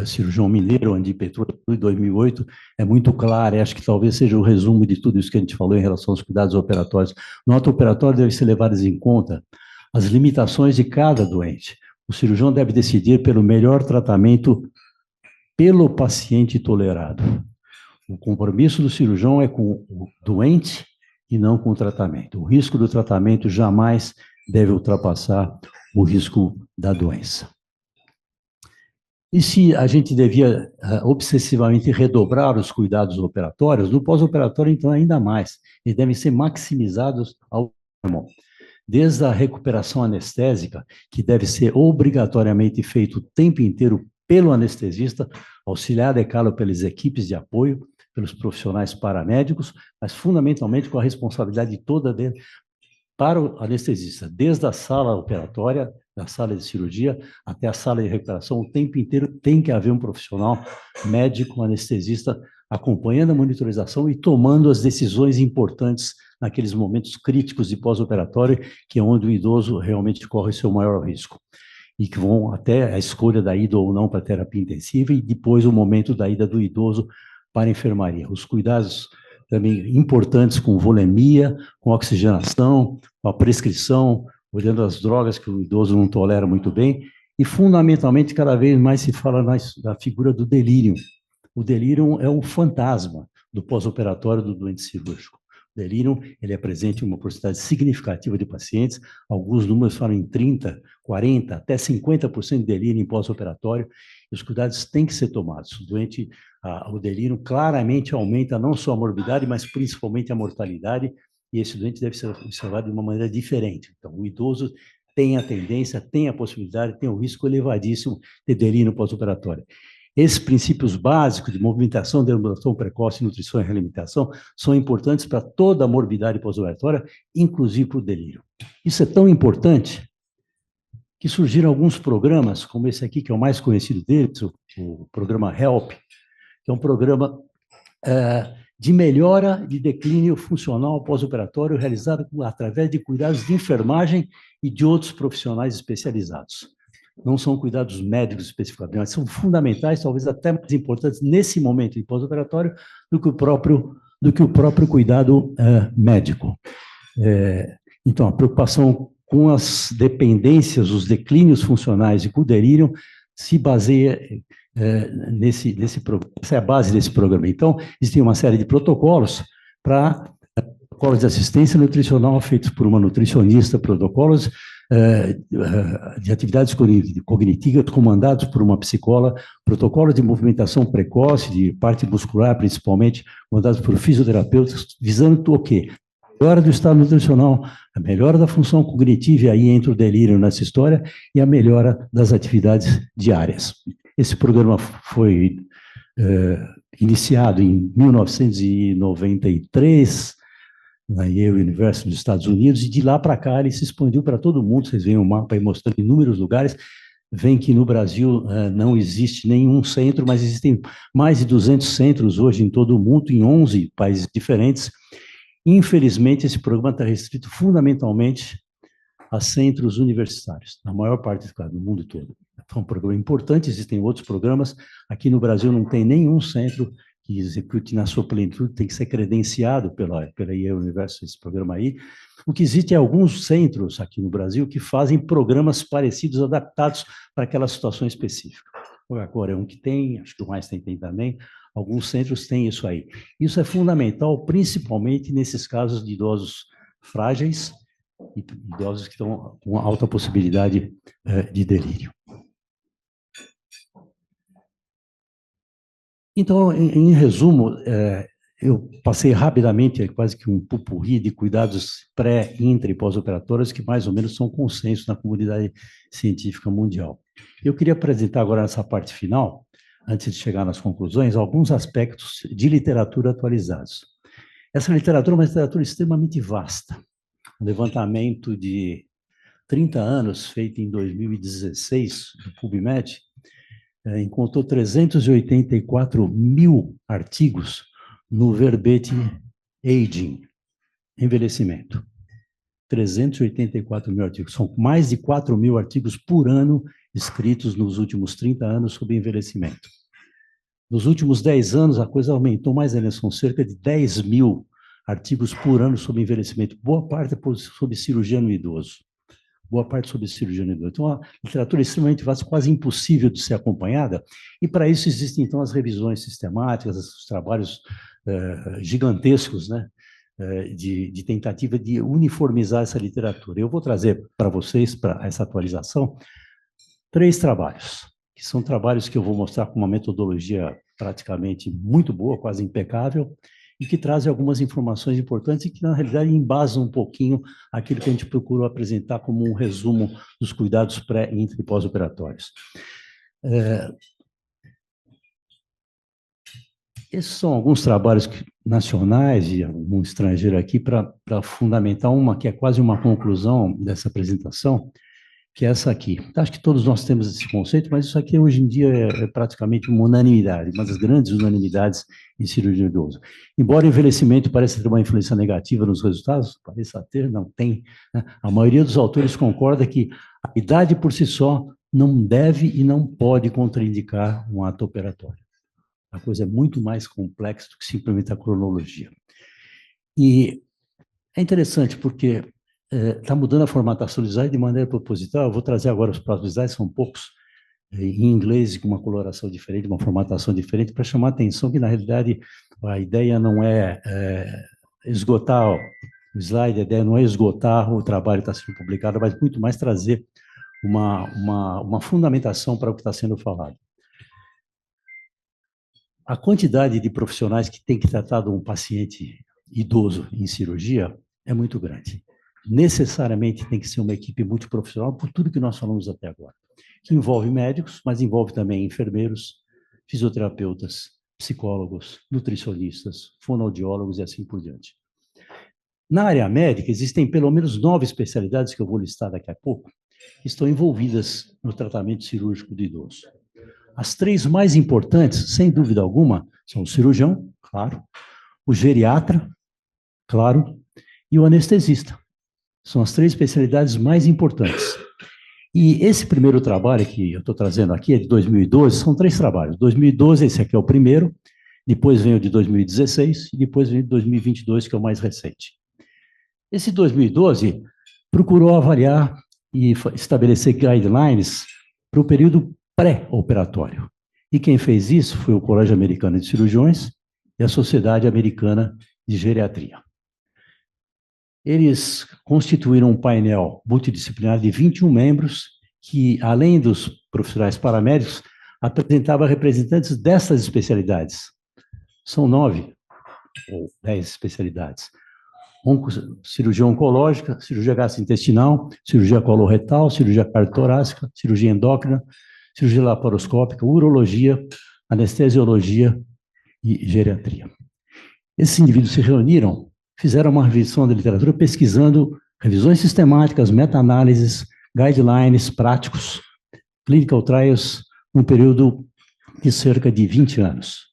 cirurgião mineiro, Andy Petrolli, de 2008, é muito clara, e acho que talvez seja o resumo de tudo isso que a gente falou em relação aos cuidados operatórios. No ato operatório devem ser levadas em conta as limitações de cada doente. O cirurgião deve decidir pelo melhor tratamento pelo paciente tolerado. O compromisso do cirurgião é com o doente e não com o tratamento. O risco do tratamento jamais deve ultrapassar o risco da doença. E se a gente devia obsessivamente redobrar os cuidados operatórios, no pós-operatório, então, ainda mais. Eles devem ser maximizados ao máximo. Desde a recuperação anestésica, que deve ser obrigatoriamente feito o tempo inteiro pelo anestesista, auxiliado, é claro, pelas equipes de apoio, pelos profissionais paramédicos, mas fundamentalmente com a responsabilidade toda dele para o anestesista, desde a sala operatória, da sala de cirurgia, até a sala de recuperação, o tempo inteiro tem que haver um profissional médico, anestesista, acompanhando a monitorização e tomando as decisões importantes naqueles momentos críticos de pós-operatório, que é onde o idoso realmente corre seu maior risco. E que vão até a escolha da ida ou não para a terapia intensiva e depois o momento da ida do idoso para a enfermaria. Os cuidados também importantes com volemia, com oxigenação, com a prescrição, olhando as drogas que o idoso não tolera muito bem, e fundamentalmente cada vez mais se fala da figura do delírio. O delírio é um fantasma do pós-operatório do doente cirúrgico. O delírio, ele é presente em uma porcentagem significativa de pacientes, alguns números falam em 30, 40, até 50% de delírio em pós-operatório, e os cuidados têm que ser tomados. O delírio claramente aumenta não só a morbidade, mas principalmente a mortalidade, e esse doente deve ser observado de uma maneira diferente. Então, o idoso tem a tendência, tem a possibilidade, tem o risco elevadíssimo de delírio pós-operatório. Esses princípios básicos de movimentação, deambulação precoce, nutrição e realimentação são importantes para toda a morbidade pós-operatória, inclusive para o delírio. Isso é tão importante que surgiram alguns programas, como esse aqui, que é o mais conhecido deles, o programa HELP, que é um programa de melhora de declínio funcional pós-operatório realizado através de cuidados de enfermagem e de outros profissionais especializados. Não são cuidados médicos especificamente, mas são fundamentais, talvez até mais importantes nesse momento de pós-operatório do que o próprio cuidado médico. Então, a preocupação com as dependências, os declínios funcionais e com o delírio se baseia nesse programa. Essa é a base desse programa. Então, existem uma série de protocolos de assistência nutricional feitos por uma nutricionista, protocolos de atividades cognitivas comandados por uma psicóloga, protocolos de movimentação precoce, de parte muscular principalmente, comandados por fisioterapeutas, visando o quê? A melhora do estado nutricional, a melhora da função cognitiva, e aí entra o delírio nessa história, e a melhora das atividades diárias. Esse programa foi iniciado em 1993, na Yale University dos Estados Unidos, e de lá para cá ele se expandiu para todo mundo. Vocês veem o mapa aí mostrando inúmeros lugares. Vem que no Brasil não existe nenhum centro, mas existem mais de 200 centros hoje em todo o mundo, em 11 países diferentes. Infelizmente, esse programa está restrito fundamentalmente a centros universitários, na maior parte, claro, no mundo todo. É um programa importante, existem outros programas. Aqui no Brasil não tem nenhum centro que execute na sua plenitude, tem que ser credenciado pela Yale University, esse programa aí. O que existe é alguns centros aqui no Brasil que fazem programas parecidos, adaptados para aquela situação específica. Agora é um que tem, acho que o mais tem também, alguns centros têm isso aí. Isso é fundamental, principalmente nesses casos de idosos frágeis e idosos que estão com alta possibilidade de delírio. Então, em resumo, eu passei rapidamente quase que um popurrí de cuidados pré, intra e pós-operatórios que mais ou menos são consenso na comunidade científica mundial. Eu queria apresentar agora nessa parte final, antes de chegar nas conclusões, alguns aspectos de literatura atualizados. Essa literatura é uma literatura extremamente vasta. Um levantamento de 30 anos, feito em 2016, do PubMed, encontrou 384 mil artigos no verbete aging, envelhecimento. 384 mil artigos. São mais de 4 mil artigos por ano escritos nos últimos 30 anos sobre envelhecimento. Nos últimos 10 anos, a coisa aumentou mais ainda, são cerca de 10 mil artigos por ano sobre envelhecimento, boa parte sobre cirurgia no idoso. Boa parte sobre cirurgia no idoso. Então, uma literatura extremamente vasta, quase impossível de ser acompanhada, e para isso existem, então, as revisões sistemáticas, os trabalhos gigantescos, né, de tentativa de uniformizar essa literatura. Eu vou trazer para vocês, para essa atualização, 3 trabalhos, que são trabalhos que eu vou mostrar com uma metodologia praticamente muito boa, quase impecável, e que trazem algumas informações importantes e que, na realidade, embasam um pouquinho aquilo que a gente procurou apresentar como um resumo dos cuidados pré, intra e pós-operatórios. Esses são alguns trabalhos nacionais e um estrangeiro aqui para fundamentar uma que é quase uma conclusão dessa apresentação, que é essa aqui. Acho que todos nós temos esse conceito, mas isso aqui hoje em dia é praticamente uma unanimidade, uma das grandes unanimidades em cirurgia do idoso. Embora o envelhecimento pareça ter uma influência negativa nos resultados, pareça ter, não tem, né? A maioria dos autores concorda que a idade por si só não deve e não pode contraindicar um ato operatório. A coisa é muito mais complexa do que simplesmente a cronologia. E é interessante porque está mudando a formatação do slide de maneira proposital. Eu vou trazer agora os próximos slides, são poucos, em inglês, com uma coloração diferente, uma formatação diferente, para chamar a atenção que, na realidade, a ideia não é esgotar o slide, a ideia não é esgotar o trabalho que está sendo publicado, mas muito mais trazer uma fundamentação para o que está sendo falado. A quantidade de profissionais que tem que tratar de um paciente idoso em cirurgia é muito grande. Necessariamente tem que ser uma equipe multiprofissional, por tudo que nós falamos até agora, que envolve médicos, mas envolve também enfermeiros, fisioterapeutas, psicólogos, nutricionistas, fonoaudiólogos e assim por diante. Na área médica, existem pelo menos 9 especialidades, que eu vou listar daqui a pouco, que estão envolvidas no tratamento cirúrgico do idoso. As 3 mais importantes, sem dúvida alguma, são o cirurgião, claro, o geriatra, claro, e o anestesista. São as 3 especialidades mais importantes. E esse primeiro trabalho que eu estou trazendo aqui é de 2012, são 3 trabalhos. 2012, esse aqui é o primeiro, depois vem o de 2016 e depois vem o de 2022, que é o mais recente. Esse 2012 procurou avaliar e estabelecer guidelines para o período pré-operatório. E quem fez isso foi o Colégio Americano de Cirurgiões e a Sociedade Americana de Geriatria. Eles constituíram um painel multidisciplinar de 21 membros, que, além dos profissionais paramédicos, apresentava representantes dessas especialidades. São 9 ou 10 especialidades. Cirurgia oncológica, cirurgia gastrointestinal, cirurgia coloretal, cirurgia cardiotorácica, cirurgia endócrina, cirurgia laparoscópica, urologia, anestesiologia e geriatria. Esses indivíduos se reuniram, fizeram uma revisão da literatura, pesquisando revisões sistemáticas, meta-análises, guidelines práticos, clinical trials, num período de cerca de 20 anos.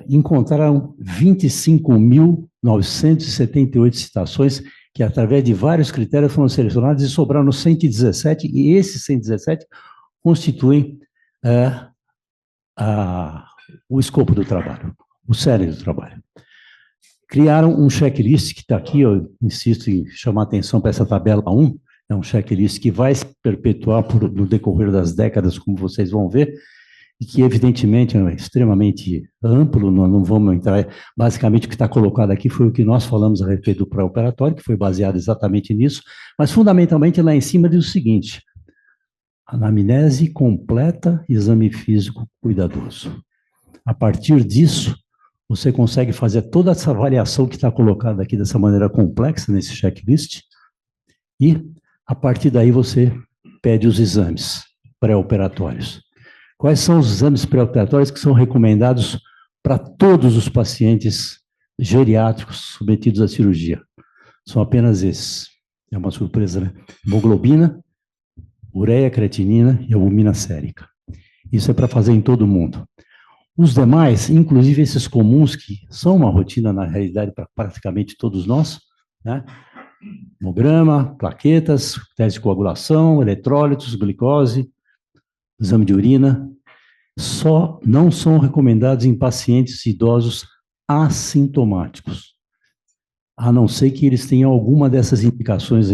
Encontraram 25.978 citações, que, através de vários critérios, foram selecionados e sobraram 117, e esses 117 constituem o escopo do trabalho, o cerne do trabalho. Criaram um checklist que está aqui, eu insisto em chamar a atenção para essa tabela 1, é um checklist que vai se perpetuar no decorrer das décadas, como vocês vão ver, e que, evidentemente, é extremamente amplo, nós não vamos entrar. Basicamente, o que está colocado aqui foi o que nós falamos a respeito do pré-operatório, que foi baseado exatamente nisso, mas, fundamentalmente, lá em cima diz o seguinte: anamnese completa, exame físico cuidadoso. A partir disso, você consegue fazer toda essa avaliação que está colocada aqui dessa maneira complexa, nesse checklist, e, a partir daí, você pede os exames pré-operatórios. Quais são os exames pré-operatórios que são recomendados para todos os pacientes geriátricos submetidos à cirurgia? São apenas esses. É uma surpresa, né? Hemoglobina, ureia, creatinina e albumina sérica. Isso é para fazer em todo mundo. Os demais, inclusive esses comuns, que são uma rotina, na realidade, para praticamente todos nós, né? Hemograma, plaquetas, teste de coagulação, eletrólitos, glicose, exame de urina, só não são recomendados em pacientes idosos assintomáticos, a não ser que eles tenham alguma dessas indicações,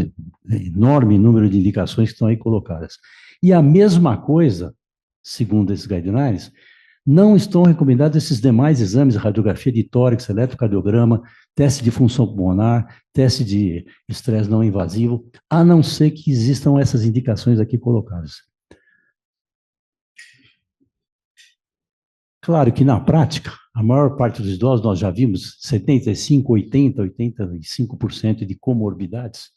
enorme número de indicações que estão aí colocadas. E a mesma coisa, segundo esses guidelines, não estão recomendados esses demais exames, radiografia de tórax, eletrocardiograma, teste de função pulmonar, teste de estresse não invasivo, a não ser que existam essas indicações aqui colocadas. Claro que na prática, a maior parte dos idosos, nós já vimos 75, 80, 85% de comorbidades.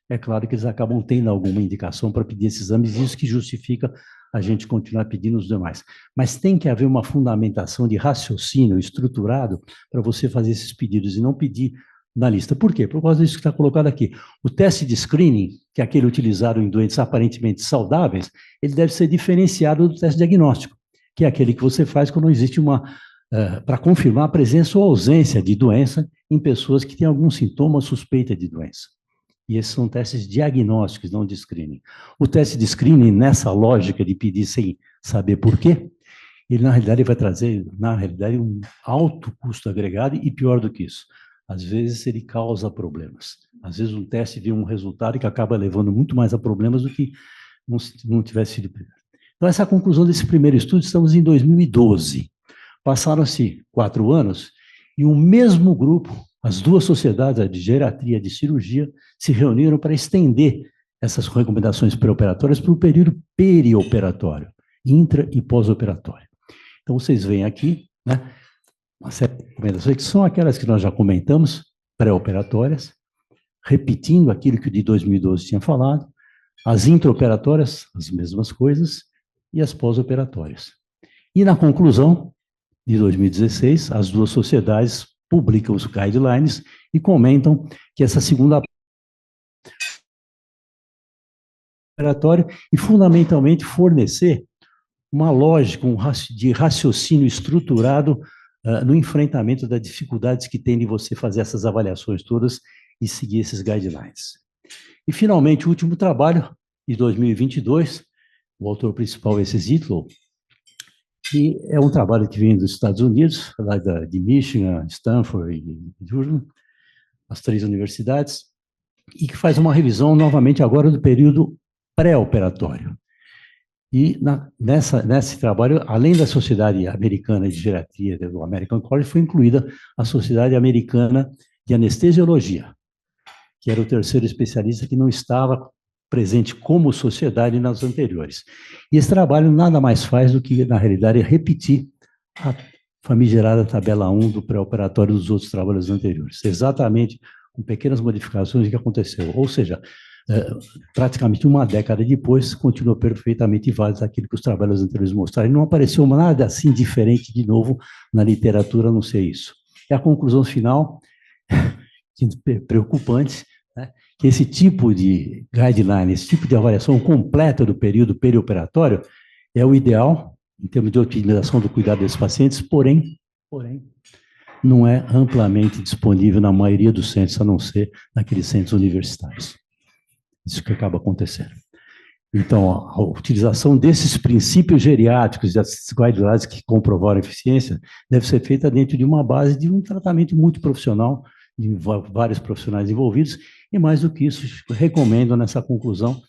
É claro que eles acabam tendo alguma indicação para pedir esses exames, isso que justifica a gente continuar pedindo os demais. Mas tem que haver uma fundamentação de raciocínio estruturado para você fazer esses pedidos e não pedir na lista. Por quê? Por causa disso que está colocado aqui. O teste de screening, que é aquele utilizado em doentes aparentemente saudáveis, ele deve ser diferenciado do teste diagnóstico, que é aquele que você faz quando existe para confirmar a presença ou ausência de doença em pessoas que têm algum sintoma ou suspeita de doença. E esses são testes diagnósticos, não de screening. O teste de screening, nessa lógica de pedir sem saber por quê, ele, na realidade, vai trazer, na realidade, um alto custo agregado e, pior do que isso, às vezes ele causa problemas. Às vezes um teste vê um resultado que acaba levando muito mais a problemas do que não tivesse sido. Então, essa é a conclusão desse primeiro estudo. Estamos em 2012. Passaram-se 4 anos e o mesmo grupo, as duas sociedades, a de geriatria e a de cirurgia, se reuniram para estender essas recomendações pré-operatórias para o período perioperatório, intra e pós-operatório. Então, vocês veem aqui, né, uma série de recomendações que são aquelas que nós já comentamos, pré-operatórias, repetindo aquilo que o de 2012 tinha falado, as intraoperatórias, as mesmas coisas, e as pós-operatórias. E na conclusão de 2016, as duas sociedades publicam os guidelines e comentam que essa segunda operatória e fundamentalmente fornecer uma lógica de raciocínio estruturado no enfrentamento das dificuldades que tem de você fazer essas avaliações todas e seguir esses guidelines. E finalmente o último trabalho de 2022, o autor principal é esse Zitlow, que é um trabalho que vem dos Estados Unidos, lá de Michigan, Stanford e Durham, as 3 universidades, e que faz uma revisão novamente agora do período pré-operatório. E nesse trabalho, além da Sociedade Americana de Geriatria, do American College, foi incluída a Sociedade Americana de Anestesiologia, que era o terceiro especialista que não estava presente como sociedade nas anteriores. E esse trabalho nada mais faz do que, na realidade, repetir a famigerada tabela 1 do pré-operatório dos outros trabalhos anteriores, exatamente com pequenas modificações que aconteceu. Ou seja, praticamente uma década depois, continuou perfeitamente válido aquilo que os trabalhos anteriores mostraram. E não apareceu nada assim diferente de novo na literatura, a não ser isso. E a conclusão final, preocupante, né, que esse tipo de guideline, esse tipo de avaliação completa do período perioperatório é o ideal em termos de otimização do cuidado desses pacientes, porém, não é amplamente disponível na maioria dos centros, a não ser naqueles centros universitários. Isso que acaba acontecendo. Então, a utilização desses princípios geriátricos, desses guidelines que comprovaram eficiência, deve ser feita dentro de uma base de um tratamento multiprofissional, de vários profissionais envolvidos, e mais do que isso, recomendo nessa conclusão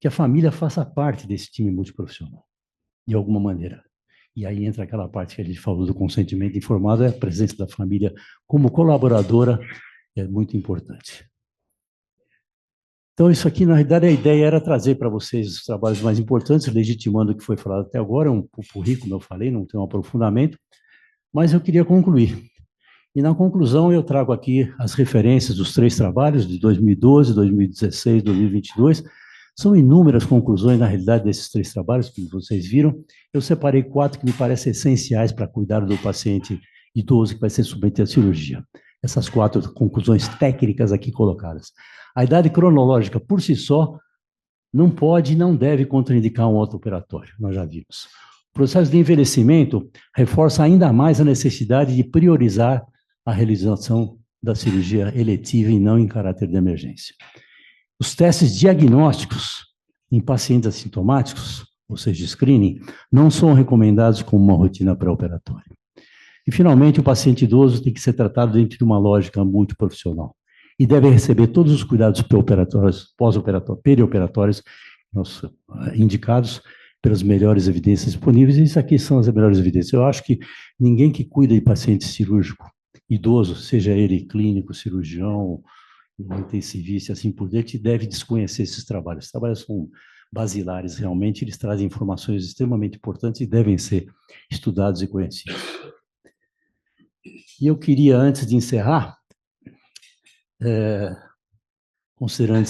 que a família faça parte desse time multiprofissional, de alguma maneira. E aí entra aquela parte que a gente falou do consentimento informado, a presença da família como colaboradora é muito importante. Então, isso aqui, na realidade, a ideia era trazer para vocês os trabalhos mais importantes, legitimando o que foi falado até agora, um pouco como eu falei, não tem um aprofundamento, mas eu queria concluir. E, na conclusão, eu trago aqui as referências dos 3 trabalhos, de 2012, 2016, 2022. São inúmeras conclusões, na realidade, desses 3 trabalhos que vocês viram. Eu separei 4 que me parecem essenciais para cuidar do paciente idoso que vai ser submetido à cirurgia. Essas 4 conclusões técnicas aqui colocadas. A idade cronológica, por si só, não pode e não deve contraindicar um auto-operatório, nós já vimos. O processo de envelhecimento reforça ainda mais a necessidade de priorizar a realização da cirurgia eletiva e não em caráter de emergência. Os testes diagnósticos em pacientes assintomáticos, ou seja, screening, não são recomendados como uma rotina pré-operatória. E, finalmente, o paciente idoso tem que ser tratado dentro de uma lógica multiprofissional e deve receber todos os cuidados pré-operatórios, pós-operatórios, perioperatórios indicados pelas melhores evidências disponíveis, e isso aqui são as melhores evidências. Eu acho que ninguém que cuida de paciente cirúrgico idoso, seja ele clínico, cirurgião, intensivista, assim por diante, deve desconhecer esses trabalhos. Esses trabalhos são basilares, realmente, eles trazem informações extremamente importantes e devem ser estudados e conhecidos. E eu queria, antes de encerrar, considerando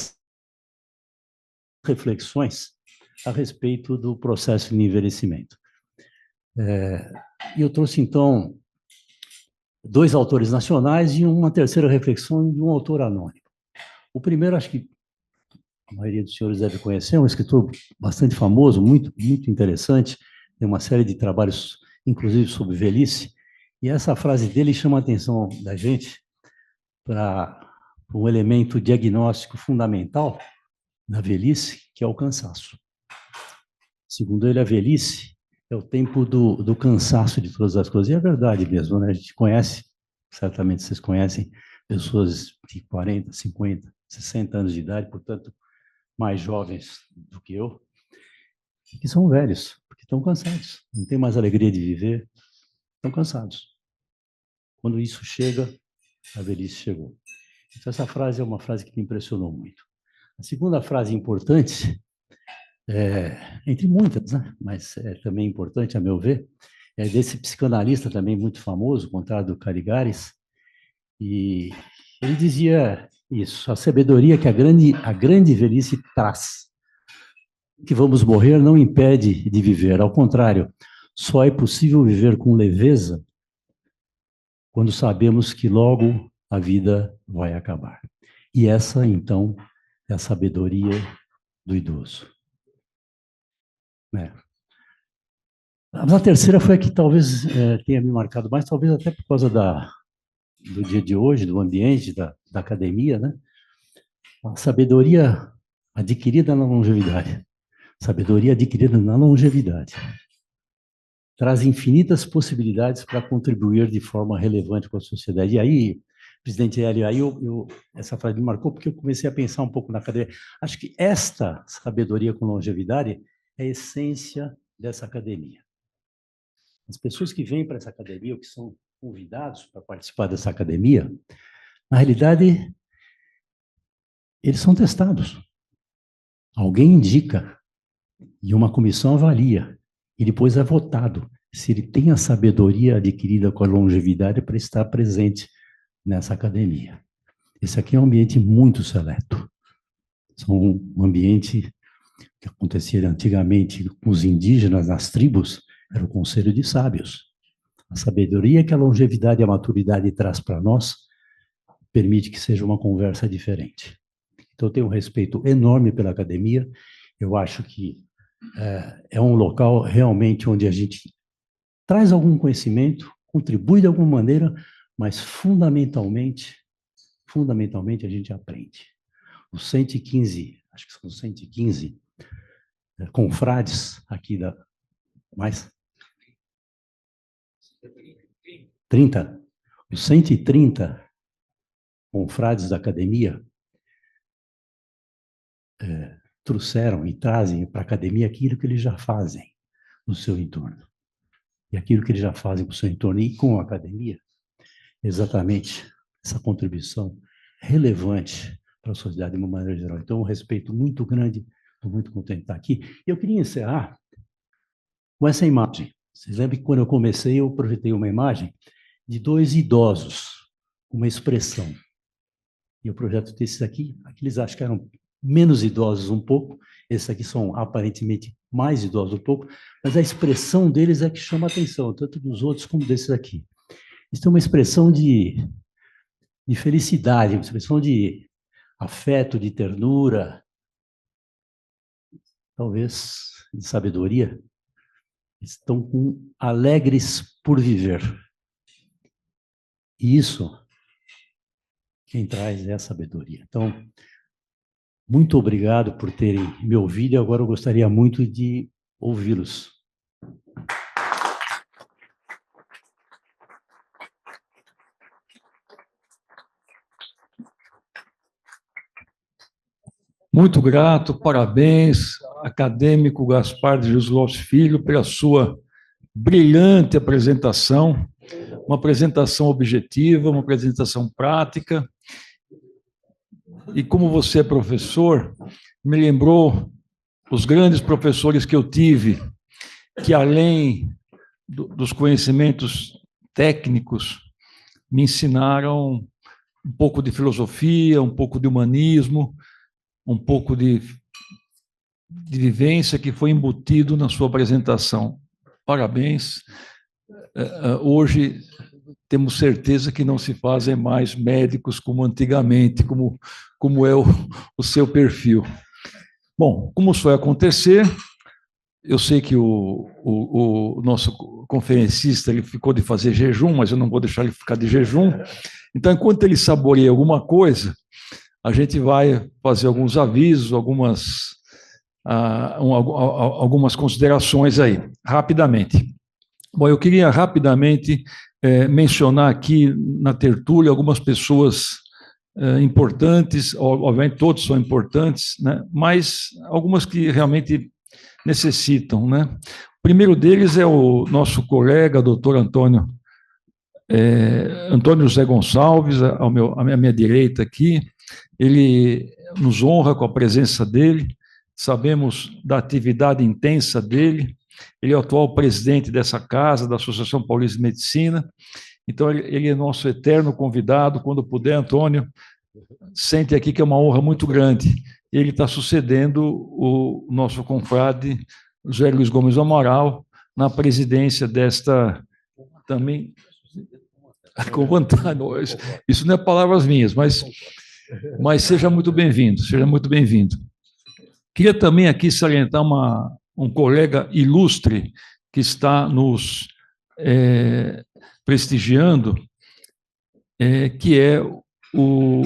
reflexões a respeito do processo de envelhecimento. E eu trouxe, então, 2 autores nacionais e uma terceira reflexão de um autor anônimo. O primeiro, acho que a maioria dos senhores deve conhecer, é um escritor bastante famoso, muito, muito interessante, tem uma série de trabalhos, inclusive sobre velhice, e essa frase dele chama a atenção da gente para um elemento diagnóstico fundamental na velhice, que é o cansaço. Segundo ele, a velhice é o tempo do cansaço de todas as coisas. E é verdade mesmo, né? A gente conhece, certamente vocês conhecem, pessoas de 40, 50, 60 anos de idade, portanto, mais jovens do que eu, que são velhos, porque estão cansados, não têm mais alegria de viver, estão cansados. Quando isso chega, a velhice chegou. Então, essa frase é uma frase que me impressionou muito. A segunda frase importante, entre muitas, né? Mas é também importante, a meu ver, é desse psicanalista também muito famoso, Conrado Caligares, e ele dizia isso: a sabedoria que a grande velhice traz, que vamos morrer, não impede de viver. Ao contrário, só é possível viver com leveza quando sabemos que logo a vida vai acabar. E essa, então, é a sabedoria do idoso. Mas a terceira foi a que talvez tenha me marcado mais, talvez até por causa do dia de hoje, do ambiente, da academia, né? A sabedoria adquirida na longevidade. Sabedoria adquirida na longevidade traz infinitas possibilidades para contribuir de forma relevante com a sociedade. E aí, presidente Hélio, aí essa frase me marcou porque eu comecei a pensar um pouco na academia. Acho que esta sabedoria com longevidade é a essência dessa academia. As pessoas que vêm para essa academia, ou que são convidados para participar dessa academia, na realidade, eles são testados. Alguém indica e uma comissão avalia, e depois é votado se ele tem a sabedoria adquirida com a longevidade para estar presente nessa academia. Esse aqui é um ambiente muito seleto. São um ambiente que acontecia antigamente com os indígenas, nas tribos, era o conselho de sábios. A sabedoria que a longevidade e a maturidade traz para nós permite que seja uma conversa diferente. Então, eu tenho um respeito enorme pela academia. Eu acho que é um local realmente onde a gente traz algum conhecimento, contribui de alguma maneira, mas fundamentalmente a gente aprende. Os 115, acho que são 115 confrades aqui mais 30, os 130 confrades da academia trouxeram e trazem para a academia aquilo que eles já fazem no seu entorno. E aquilo que eles já fazem no seu entorno e com a academia, exatamente essa contribuição relevante para a sociedade de uma maneira geral. Então, um respeito muito grande, estou muito contente de estar aqui. E eu queria encerrar com essa imagem. Vocês lembram que quando eu comecei, eu projetei uma imagem de 2 idosos, uma expressão. E o projeto desses aqui eles acham que eram menos idosos um pouco, esses aqui são aparentemente mais idosos um pouco, mas a expressão deles é que chama a atenção, tanto dos outros como desses aqui. Isso é uma expressão de felicidade, uma expressão de afeto, de ternura, talvez de sabedoria. Estão alegres por viver. E isso, quem traz é a sabedoria. Então, muito obrigado por terem me ouvido e agora eu gostaria muito de ouvi-los. Muito grato, parabéns, acadêmico Gaspar de Jesus Filho, pela sua brilhante apresentação, uma apresentação objetiva, uma apresentação prática. E como você é professor, me lembrou os grandes professores que eu tive, que além dos conhecimentos técnicos, me ensinaram um pouco de filosofia, um pouco de humanismo, um pouco de vivência que foi embutido na sua apresentação. Parabéns. Hoje temos certeza que não se fazem mais médicos como antigamente, como é o seu perfil. Bom, como isso vai acontecer, eu sei que o nosso conferencista ele ficou de fazer jejum, mas eu não vou deixar ele ficar de jejum. Então, enquanto ele saboreia alguma coisa, a gente vai fazer alguns avisos, algumas considerações aí, rapidamente. Bom, eu queria rapidamente mencionar aqui na tertúlia algumas pessoas importantes, obviamente todos são importantes, né, mas algumas que realmente necessitam, né? O primeiro deles é o nosso colega, doutor Antônio José Gonçalves, à minha direita aqui. Ele nos honra com a presença dele, sabemos da atividade intensa dele. Ele é o atual presidente dessa casa, da Associação Paulista de Medicina. Então, ele é nosso eterno convidado. Quando puder, Antônio, sente aqui que é uma honra muito grande. Ele está sucedendo o nosso confrade José Luiz Gomes do Amaral na presidência desta também. Com vontade, isso não é palavras minhas, mas seja muito bem-vindo, seja muito bem-vindo. Queria também aqui salientar um colega ilustre que está nos prestigiando, que é o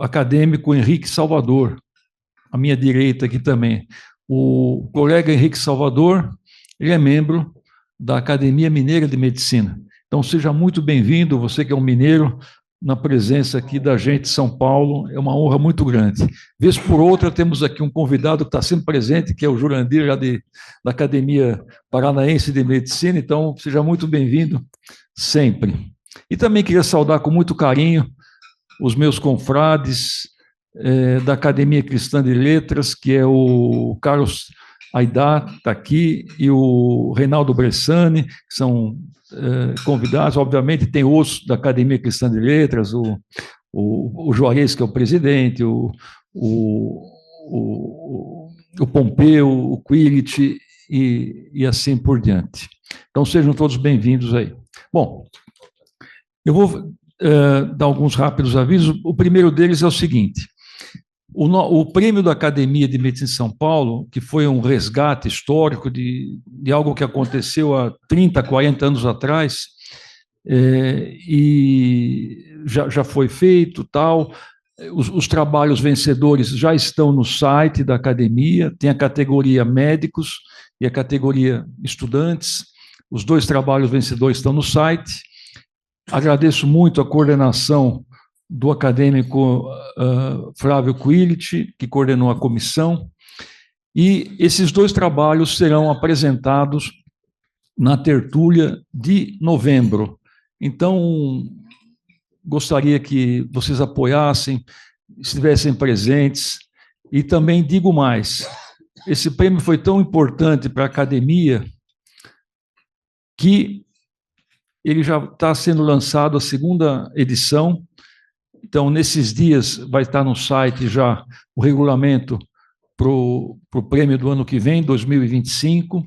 acadêmico Henrique Salvador, à minha direita aqui também. O colega Henrique Salvador, ele é membro da Academia Mineira de Medicina. Então, seja muito bem-vindo, você que é um mineiro, na presença aqui da gente de São Paulo, é uma honra muito grande. Vez por outra, temos aqui um convidado que está sempre presente, que é o Jurandir, lá da Academia Paranaense de Medicina, então, seja muito bem-vindo sempre. E também queria saudar com muito carinho os meus confrades da Academia Cristã de Letras, que é o Carlos Aidar, está aqui, e o Reinaldo Bressani, que são convidados. Obviamente, tem outros da Academia Cristã de Letras, o Juarez, que é o presidente, o Pompeu, o Quirit, e assim por diante. Então, sejam todos bem-vindos aí. Bom, eu vou dar alguns rápidos avisos. O primeiro deles é o seguinte: o prêmio da Academia de Medicina de São Paulo, que foi um resgate histórico de algo que aconteceu há 30, 40 anos atrás, e já foi feito, tal. Os trabalhos vencedores já estão no site da Academia, tem a categoria médicos e a categoria estudantes. Os dois trabalhos vencedores estão no site. Agradeço muito a coordenação do acadêmico Flávio Quirit, que coordenou a comissão, e esses dois trabalhos serão apresentados na tertúlia de novembro. Então, gostaria que vocês apoiassem, estivessem presentes, e também digo mais, esse prêmio foi tão importante para a academia que ele já está sendo lançado a segunda edição. Então, nesses dias, vai estar no site já o regulamento para o prêmio do ano que vem, 2025.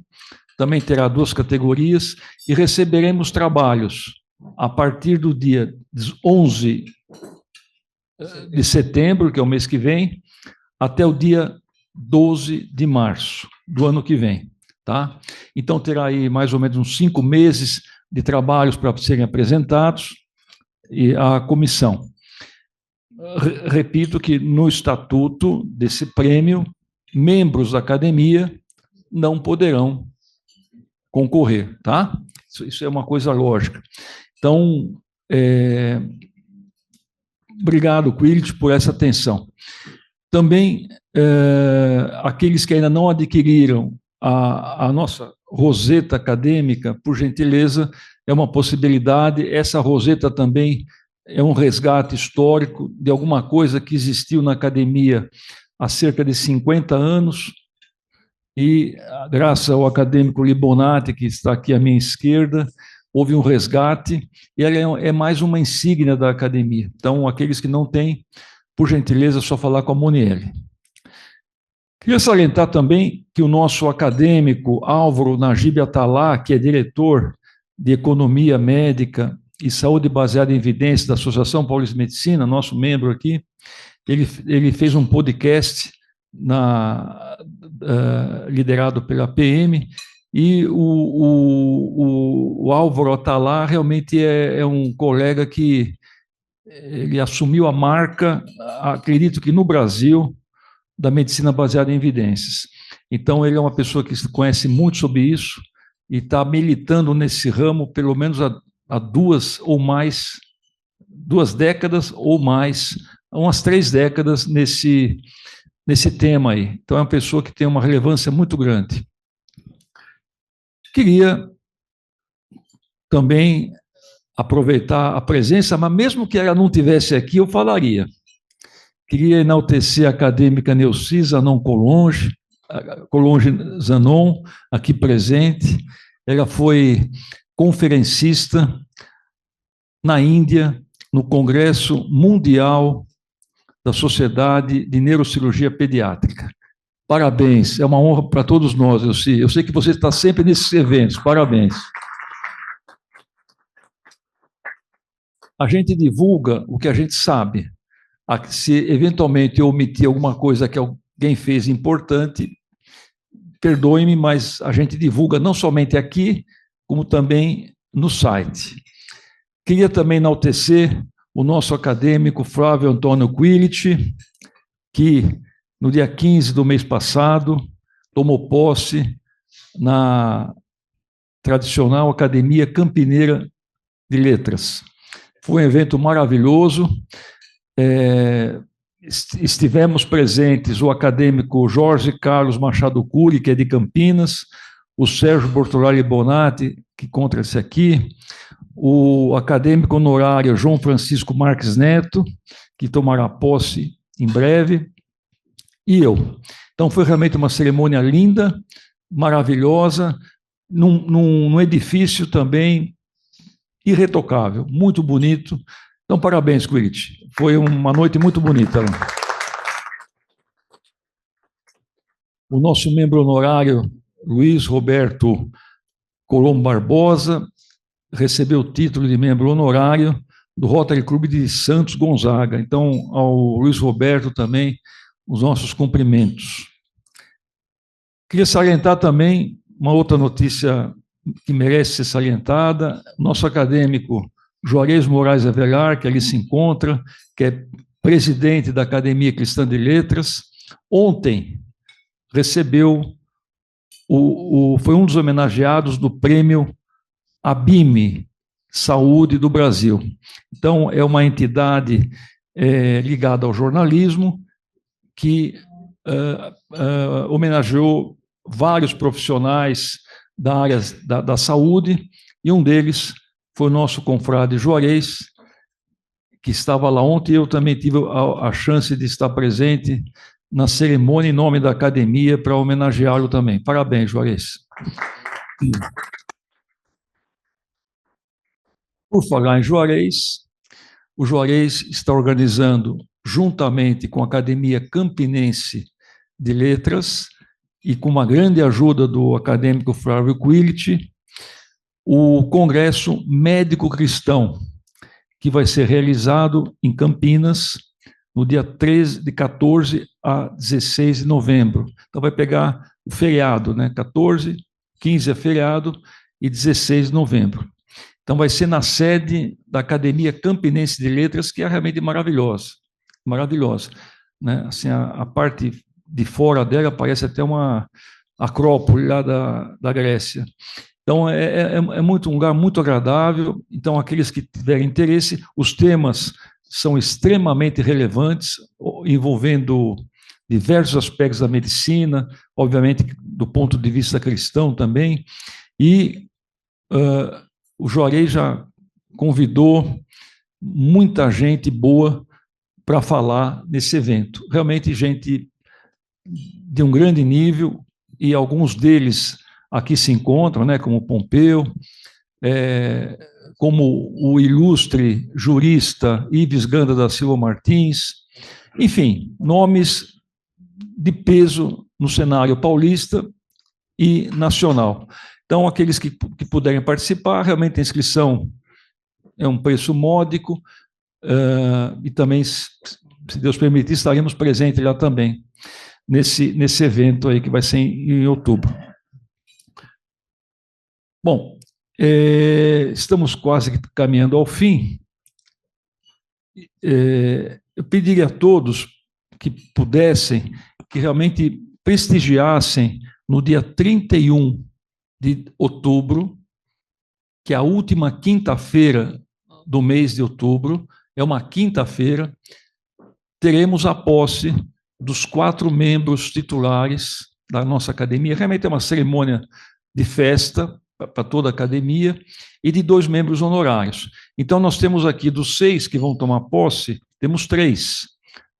Também terá duas categorias e receberemos trabalhos a partir do dia 11 de setembro, que é o mês que vem, até o dia 12 de março do ano que vem. Tá? Então, terá aí mais ou menos uns 5 meses de trabalhos para serem apresentados e à comissão. Repito que no estatuto desse prêmio, membros da academia não poderão concorrer, tá? Isso é uma coisa lógica. Então, obrigado, Quirit, por essa atenção. Também, aqueles que ainda não adquiriram a nossa roseta acadêmica, por gentileza, é uma possibilidade. Essa roseta também é um resgate histórico de alguma coisa que existiu na academia há cerca de 50 anos, e, graças ao acadêmico Libonati, que está aqui à minha esquerda, houve um resgate, e ela é mais uma insígnia da academia. Então, aqueles que não têm, por gentileza, é só falar com a Monielle. Queria salientar também que o nosso acadêmico Álvaro Najib Atalá, que é diretor de Economia Médica e Saúde Baseada em Evidências da Associação Paulista de Medicina, nosso membro aqui, ele fez um podcast liderado pela PM, e o Álvaro Atalá realmente é um colega que ele assumiu a marca, acredito que no Brasil, da medicina baseada em evidências. Então, ele é uma pessoa que conhece muito sobre isso e está militando nesse ramo pelo menos há duas décadas ou mais, umas 3 décadas nesse tema aí. Então, é uma pessoa que tem uma relevância muito grande. Queria também aproveitar a presença, mas mesmo que ela não estivesse aqui, eu falaria. Queria enaltecer a acadêmica Neuci Zanon Colonge Zanon, aqui presente. Ela foi conferencista na Índia, no Congresso Mundial da Sociedade de Neurocirurgia Pediátrica. Parabéns, é uma honra para todos nós, Neuci. Eu sei que você está sempre nesses eventos, parabéns. A gente divulga o que a gente sabe. Se eventualmente eu omitir alguma coisa que alguém fez importante, perdoe-me, mas a gente divulga não somente aqui, como também no site. Queria também enaltecer o nosso acadêmico Flávio Antônio Quilic, que no dia 15 do mês passado tomou posse na tradicional Academia Campineira de Letras. Foi um evento maravilhoso. Estivemos presentes o acadêmico Jorge Carlos Machado Cury, que é de Campinas, o Sérgio Bortolari Bonatti, que encontra-se aqui, o acadêmico honorário João Francisco Marques Neto, que tomará posse em breve, e eu. Então, foi realmente uma cerimônia linda, maravilhosa, num edifício também irretocável, muito bonito. Então, parabéns, Quilic. Foi uma noite muito bonita. O nosso membro honorário, Luiz Roberto Colombo Barbosa, recebeu o título de membro honorário do Rotary Club de Santos Gonzaga. Então, ao Luiz Roberto também, os nossos cumprimentos. Queria salientar também uma outra notícia que merece ser salientada. Nosso acadêmico Juarez Moraes Avelar, que ali se encontra, que é presidente da Academia Cristã de Letras, ontem recebeu, foi um dos homenageados do prêmio ABIME Saúde do Brasil. Então, é uma entidade ligada ao jornalismo que homenageou vários profissionais da área da saúde, e um deles foi o nosso confrade Juarez, que estava lá ontem, e eu também tive a chance de estar presente na cerimônia em nome da academia para homenageá-lo também. Parabéns, Juarez. Por falar em Juarez, o Juarez está organizando, juntamente com a Academia Campinense de Letras, e com uma grande ajuda do acadêmico Flávio Quilic, o Congresso Médico Cristão, que vai ser realizado em Campinas, no dia 14 a 16 de novembro. Então, vai pegar o feriado, né? 14, 15 é feriado e 16 de novembro. Então, vai ser na sede da Academia Campinense de Letras, que é realmente maravilhosa, maravilhosa, né? Assim, a parte de fora dela parece até uma acrópole lá da Grécia. Então, é um lugar muito agradável. Então, aqueles que tiverem interesse, os temas são extremamente relevantes, envolvendo diversos aspectos da medicina, obviamente, do ponto de vista cristão também. E o Juarez já convidou muita gente boa para falar nesse evento. Realmente, gente de um grande nível, e alguns deles aqui se encontram, né, como Pompeu, como o ilustre jurista Ives Ganda da Silva Martins, enfim, nomes de peso no cenário paulista e nacional. Então, aqueles que puderem participar, realmente a inscrição é um preço módico, e também, se Deus permitir, estaremos presentes lá também, nesse evento aí que vai ser em outubro. Bom, estamos quase caminhando ao fim. Eu pediria a todos que pudessem, que realmente prestigiassem no dia 31 de outubro, que é a última quinta-feira do mês de outubro, é uma quinta-feira, teremos a posse dos 4 membros titulares da nossa academia. Realmente é uma cerimônia de festa para toda a academia, e de 2 membros honorários. Então, nós temos aqui, dos 6 que vão tomar posse, temos 3.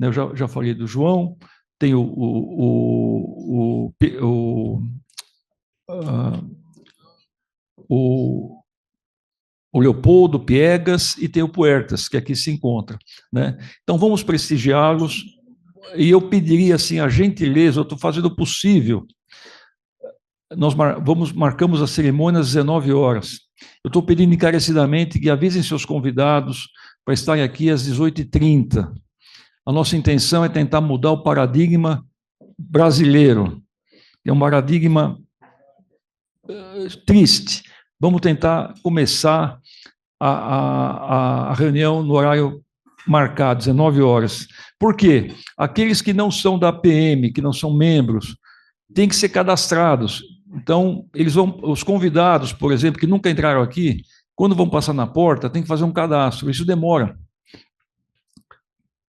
Eu já falei do João, tem o Leopoldo Piegas e tem o Puertas, que aqui se encontra, né? Então, vamos prestigiá-los, e eu pediria, assim, a gentileza, eu estou fazendo o possível, nós marcamos a cerimônia às 19 horas. Eu estou pedindo encarecidamente que avisem seus convidados para estarem aqui às 18h30. A nossa intenção é tentar mudar o paradigma brasileiro, é um paradigma triste. Vamos tentar começar a reunião no horário marcado, 19 horas. Por quê? Aqueles que não são da PM, que não são membros, têm que ser cadastrados. Então, os convidados, por exemplo, que nunca entraram aqui, quando vão passar na porta, tem que fazer um cadastro. Isso demora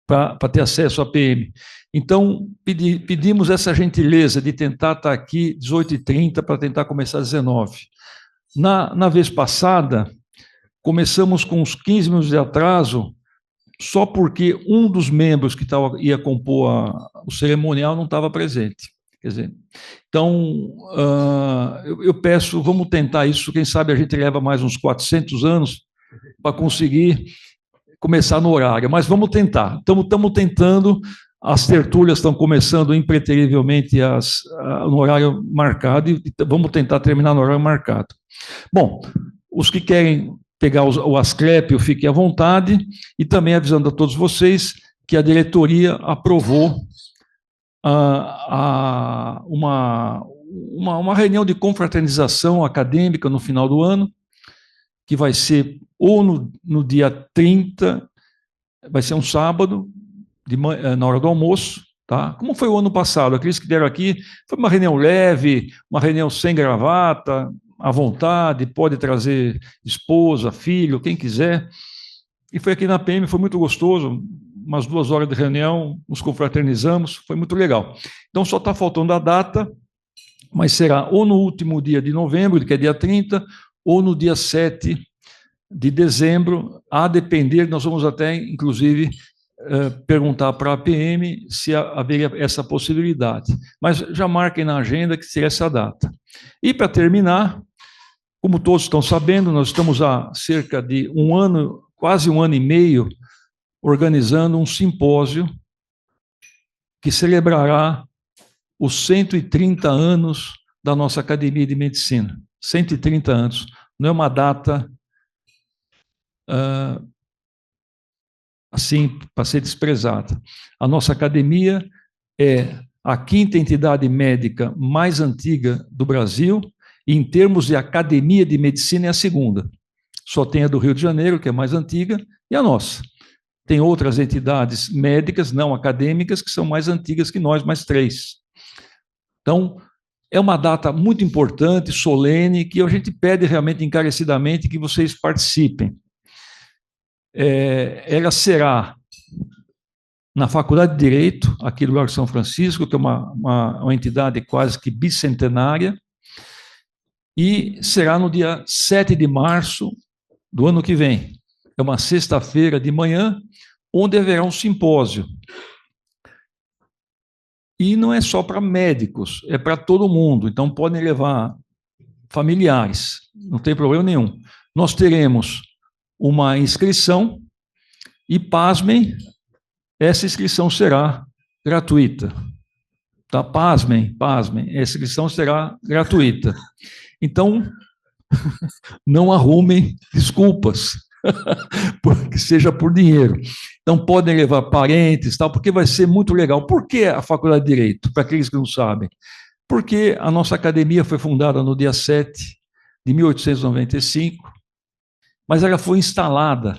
para ter acesso à PM. Então, pedimos essa gentileza de tentar estar aqui 18h30 para tentar começar às 19h. Na vez passada, começamos com uns 15 minutos de atraso, só porque um dos membros que ia compor o cerimonial não estava presente. Quer dizer, então, eu peço, vamos tentar isso, quem sabe a gente leva mais uns 400 anos para conseguir começar no horário, mas vamos tentar. Estamos tentando, as tertúlias estão começando impreterivelmente no horário marcado, e vamos tentar terminar no horário marcado. Bom, os que querem pegar o Asclepio, fiquem à vontade, e também avisando a todos vocês que a diretoria aprovou uma reunião de confraternização acadêmica no final do ano, que vai ser ou no dia 30, vai ser um sábado, na hora do almoço, tá? Como foi o ano passado, aqueles que deram aqui, foi uma reunião leve, uma reunião sem gravata, à vontade, pode trazer esposa, filho, quem quiser, e foi aqui na PM, foi muito gostoso, umas 2 horas de reunião, nos confraternizamos, foi muito legal. Então, só está faltando a data, mas será ou no último dia de novembro, que é dia 30, ou no dia 7 de dezembro, a depender, nós vamos até, inclusive, perguntar para a PM se haveria essa possibilidade. Mas já marquem na agenda que seria essa data. E, para terminar, como todos estão sabendo, nós estamos há cerca de 1 ano, quase 1 ano e meio, organizando um simpósio que celebrará os 130 anos da nossa Academia de Medicina. 130 anos. Não é uma data assim, para ser desprezada. A nossa academia é a 5ª entidade médica mais antiga do Brasil, e em termos de academia de medicina é a 2ª. Só tem a do Rio de Janeiro, que é mais antiga, e a nossa. Tem outras entidades médicas, não acadêmicas, que são mais antigas que nós, mais 3. Então, é uma data muito importante, solene, que a gente pede realmente encarecidamente que vocês participem. Ela será na Faculdade de Direito, aqui do Largo São Francisco, que é uma entidade quase que bicentenária, e será no dia 7 de março do ano que vem. É uma sexta-feira de manhã, onde haverá um simpósio. E não é só para médicos, é para todo mundo. Então, podem levar familiares, não tem problema nenhum. Nós teremos uma inscrição e, pasmem, essa inscrição será gratuita. Tá? Pasmem, essa inscrição será gratuita. Então, não arrumem desculpas, que seja por dinheiro. Então, podem levar parentes, tal, porque vai ser muito legal. Por que a Faculdade de Direito? Para aqueles que não sabem. Porque a nossa academia foi fundada no dia 7 de 1895, mas ela foi instalada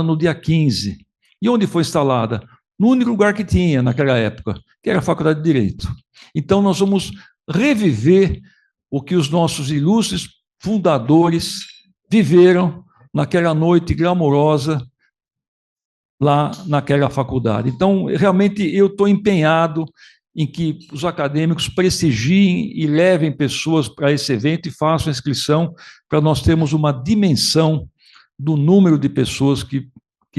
no dia 15. E onde foi instalada? No único lugar que tinha naquela época, que era a Faculdade de Direito. Então, nós vamos reviver o que os nossos ilustres fundadores viveram naquela noite glamourosa lá naquela faculdade. Então, realmente, eu estou empenhado em que os acadêmicos prestigiem e levem pessoas para esse evento e façam a inscrição para nós termos uma dimensão do número de pessoas que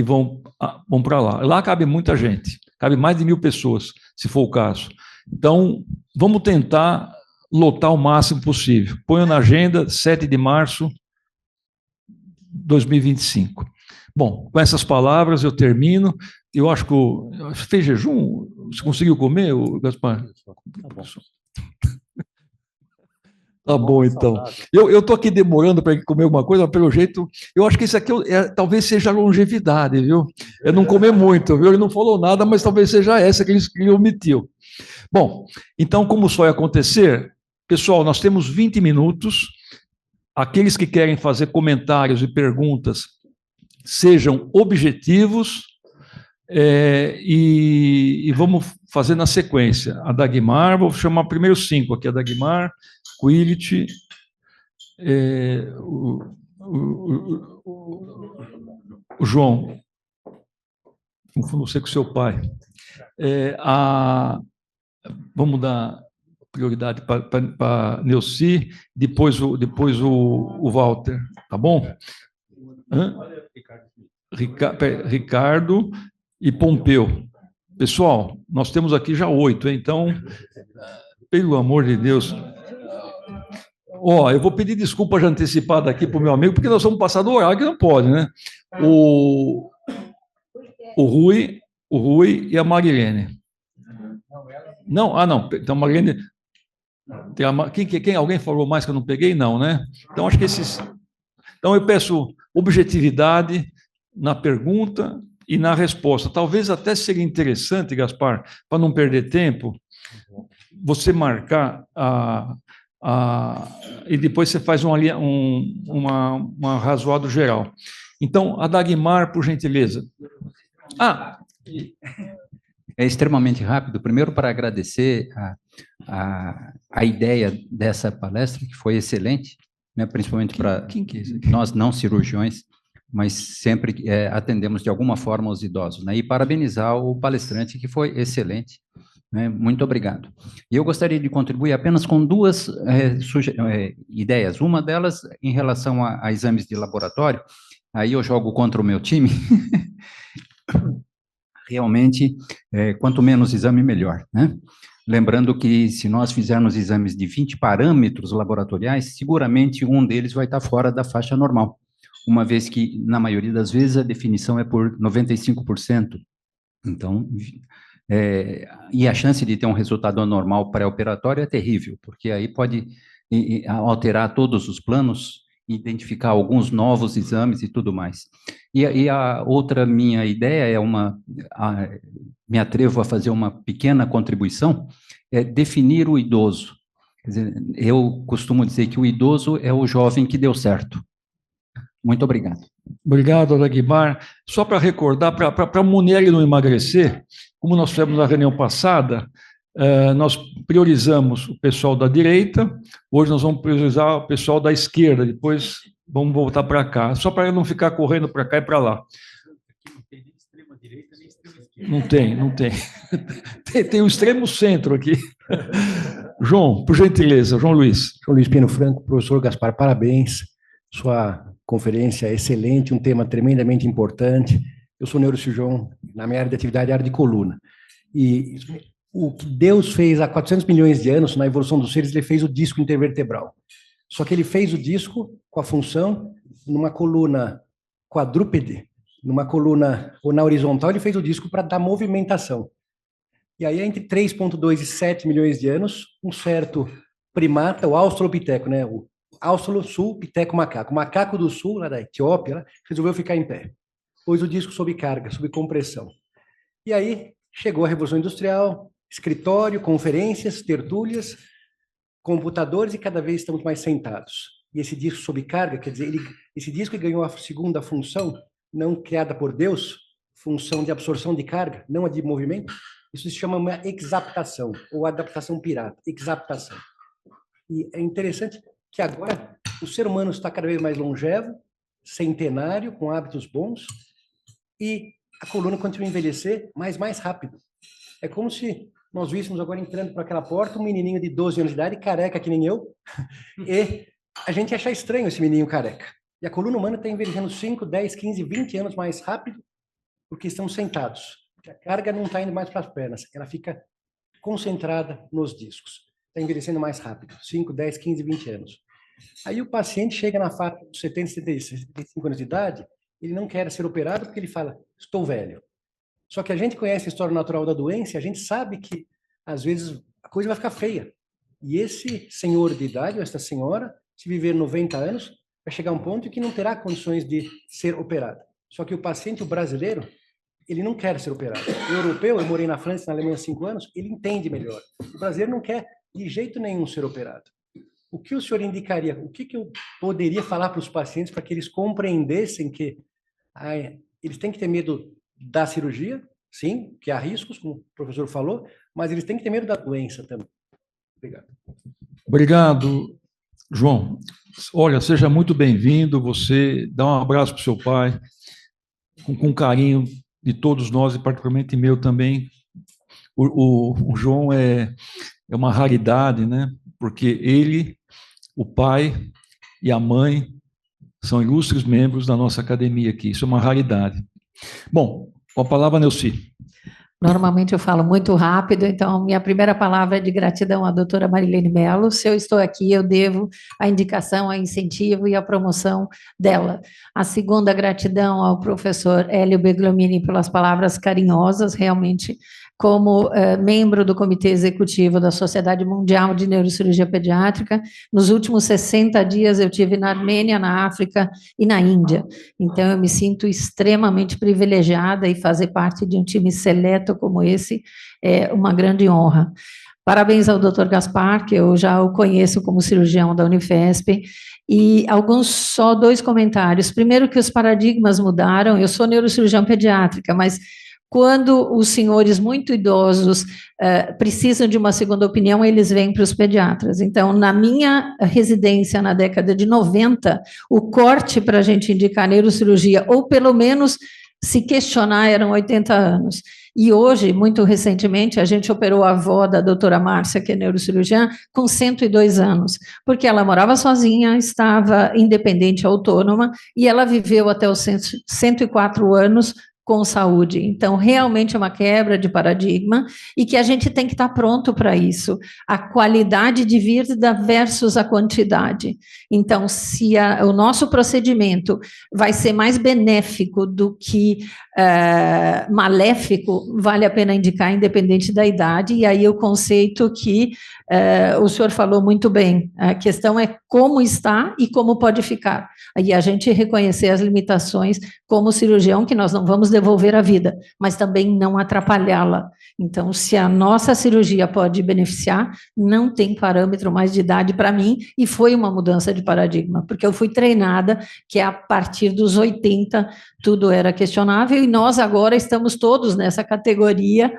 vão para lá. Lá cabe muita gente, cabe mais de 1.000 pessoas, se for o caso. Então, vamos tentar lotar o máximo possível. Ponho na agenda 7 de março de 2025. Bom, com essas palavras eu termino. Eu acho que fez jejum? Você conseguiu comer, Gaspar? Tá bom, então. Eu estou aqui demorando para comer alguma coisa, mas pelo jeito, eu acho que isso aqui talvez seja a longevidade, viu? É não comer muito, viu? Ele não falou nada, mas talvez seja essa que ele omitiu. Bom, então, como só vai acontecer, pessoal, nós temos 20 minutos. Aqueles que querem fazer comentários e perguntas, sejam objetivos, e vamos fazer na sequência. A Dagmar, vou chamar primeiro 5 aqui, a Dagmar, Quillit, o João, não sei com o seu pai. Vamos dar prioridade para Neuci, depois o Walter, tá bom? Ricardo e Pompeu. Pessoal, nós temos aqui já 8, então, pelo amor de Deus. Eu vou pedir desculpa já antecipada aqui para o meu amigo, porque nós vamos passar do horário, que não pode, né? O Rui e a Marilene. Não, não. Então, Marilene. Alguém falou mais que eu não peguei? Não, né? Então, acho que esses. Então, eu peço objetividade na pergunta e na resposta. Talvez até seria interessante, Gaspar, para não perder tempo, você marcar e depois você faz uma razoado geral. Então, a Dagmar, por gentileza. É extremamente rápido. Primeiro, para agradecer a ideia dessa palestra, que foi excelente, né, principalmente para nós não cirurgiões, mas sempre atendemos de alguma forma os idosos, né? E parabenizar o palestrante, que foi excelente, né? Muito obrigado. E eu gostaria de contribuir apenas com duas ideias. Uma delas em relação a exames de laboratório, aí eu jogo contra o meu time. Realmente, quanto menos exame, melhor, né? Lembrando que se nós fizermos exames de 20 parâmetros laboratoriais, seguramente um deles vai estar fora da faixa normal, uma vez que, na maioria das vezes, a definição é por 95%. Então, e a chance de ter um resultado anormal pré-operatório é terrível, porque aí pode alterar todos os planos, identificar alguns novos exames e tudo mais. E a outra minha ideia me atrevo a fazer uma pequena contribuição, é definir o idoso. Quer dizer, eu costumo dizer que o idoso é o jovem que deu certo. Muito obrigado. Obrigado, Dagmar. Só para recordar, para a Munieri não emagrecer, como nós fizemos na reunião passada, nós priorizamos o pessoal da direita, hoje nós vamos priorizar o pessoal da esquerda, depois vamos voltar para cá, só para não ficar correndo para cá e para lá. Não tem. Tem o extremo centro aqui. João, por gentileza, João Luiz. João Luiz Pino Franco, professor Gaspar, parabéns. Sua conferência é excelente, um tema tremendamente importante. Eu sou neurocirurgião, na minha área de atividade, área de coluna. E o que Deus fez há 400 milhões de anos na evolução dos seres, ele fez o disco intervertebral. Só que ele fez o disco com a função numa coluna quadrúpede, numa coluna ou na horizontal, ele fez o disco para dar movimentação. E aí, entre 3,2 e 7 milhões de anos, um certo primata, o australopiteco, né? O australosulpiteco macaco. O macaco do sul, lá da Etiópia, resolveu ficar em pé. Pôs o disco sob carga, sob compressão. E aí, chegou a Revolução Industrial, escritório, conferências, tertúlias, computadores, e cada vez estamos mais sentados. E esse disco sob carga, quer dizer, esse disco ganhou a segunda função, não criada por Deus, função de absorção de carga, não a de movimento. Isso se chama uma exaptação, ou adaptação pirata, exaptação. E é interessante que agora o ser humano está cada vez mais longevo, centenário, com hábitos bons, e a coluna continua a envelhecer, mas mais rápido. É como se nós víssemos agora entrando por aquela porta um menininho de 12 anos de idade, careca que nem eu, e a gente acha estranho esse menininho careca. E a coluna humana está envelhecendo 5, 10, 15, 20 anos mais rápido, porque estamos sentados. A carga não está indo mais para as pernas, ela fica concentrada nos discos. Está envelhecendo mais rápido, 5, 10, 15, 20 anos. Aí o paciente chega na faixa de 70, 75 anos de idade, ele não quer ser operado porque ele fala, estou velho. Só que a gente conhece a história natural da doença, a gente sabe que, às vezes, a coisa vai ficar feia. E esse senhor de idade, ou esta senhora, se viver 90 anos, vai chegar um ponto em que não terá condições de ser operado. Só que o paciente, o brasileiro, ele não quer ser operado. O europeu, eu morei na França, na Alemanha há 5 anos, ele entende melhor. O brasileiro não quer, de jeito nenhum, ser operado. O que o senhor indicaria? O que eu poderia falar para os pacientes para que eles compreendessem que eles têm que ter medo da cirurgia, sim, que há riscos, como o professor falou, mas eles têm que ter medo da doença também. Obrigado. Obrigado, João. Olha, seja muito bem-vindo. Você dá um abraço para o seu pai, com carinho de todos nós, e particularmente meu também. O João é uma raridade, né? Porque ele, o pai e a mãe são ilustres membros da nossa academia aqui. Isso é uma raridade. Bom, com a palavra, Neuci. Normalmente eu falo muito rápido, então minha primeira palavra é de gratidão à doutora Marilene Mello. Se eu estou aqui, eu devo a indicação, a incentivo e a promoção dela. A segunda, gratidão ao professor Hélio Beglomini pelas palavras carinhosas, realmente, como membro do Comitê Executivo da Sociedade Mundial de Neurocirurgia Pediátrica. Nos últimos 60 dias eu tive na Armênia, na África e na Índia. Então eu me sinto extremamente privilegiada, e fazer parte de um time seleto como esse é uma grande honra. Parabéns ao Dr. Gaspar, que eu já o conheço como cirurgião da Unifesp, e só 2 comentários. Primeiro, que os paradigmas mudaram. Eu sou neurocirurgião pediátrica, mas quando os senhores muito idosos precisam de uma segunda opinião, eles vêm para os pediatras. Então, na minha residência, na década de 90, o corte para a gente indicar neurocirurgia, ou pelo menos se questionar, eram 80 anos. E hoje, muito recentemente, a gente operou a avó da doutora Márcia, que é neurocirurgiã, com 102 anos, porque ela morava sozinha, estava independente, autônoma, e ela viveu até os 104 anos com saúde. Então, realmente é uma quebra de paradigma, e que a gente tem que estar pronto para isso. A qualidade de vida versus a quantidade. Então, se o nosso procedimento vai ser mais benéfico do que maléfico, vale a pena indicar, independente da idade. E aí o conceito que o senhor falou muito bem, a questão é como está e como pode ficar. Aí a gente reconhecer as limitações como cirurgião, que nós não vamos devolver a vida, mas também não atrapalhá-la. Então, se a nossa cirurgia pode beneficiar, não tem parâmetro mais de idade para mim, e foi uma mudança de paradigma, porque eu fui treinada que a partir dos 80 tudo era questionável, e nós agora estamos todos nessa categoria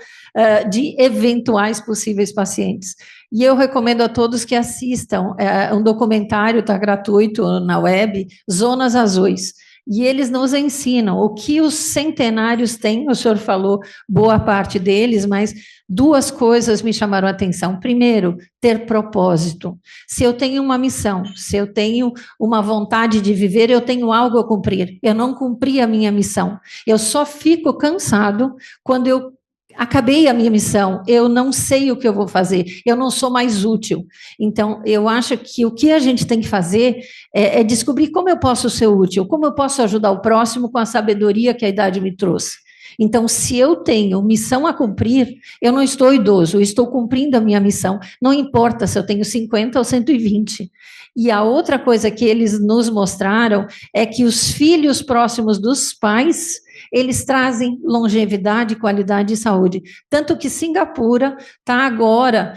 de eventuais possíveis pacientes. E eu recomendo a todos que assistam, um documentário, está gratuito na web, Zonas Azuis, e eles nos ensinam o que os centenários têm. O senhor falou boa parte deles, mas 2 coisas me chamaram a atenção. Primeiro, ter propósito. Se eu tenho uma missão, se eu tenho uma vontade de viver, eu tenho algo a cumprir. Eu não cumpri a minha missão. Eu só fico cansado quando eu acabei a minha missão, eu não sei o que eu vou fazer, eu não sou mais útil. Então, eu acho que o que a gente tem que fazer é descobrir como eu posso ser útil, como eu posso ajudar o próximo com a sabedoria que a idade me trouxe. Então, se eu tenho missão a cumprir, eu não estou idoso, eu estou cumprindo a minha missão, não importa se eu tenho 50 ou 120. E a outra coisa que eles nos mostraram é que os filhos próximos dos pais, eles trazem longevidade, qualidade e saúde. Tanto que Singapura está agora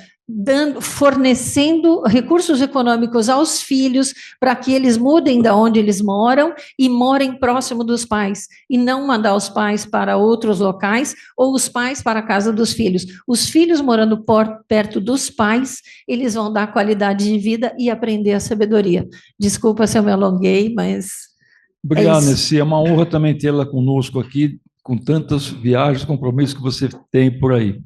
fornecendo recursos econômicos aos filhos para que eles mudem de onde eles moram e morem próximo dos pais, e não mandar os pais para outros locais ou os pais para a casa dos filhos. Os filhos morando perto dos pais, eles vão dar qualidade de vida e aprender a sabedoria. Desculpa se eu me alonguei, mas... Obrigado, Nessi. É uma honra também tê-la conosco aqui, com tantas viagens, compromissos que você tem por aí.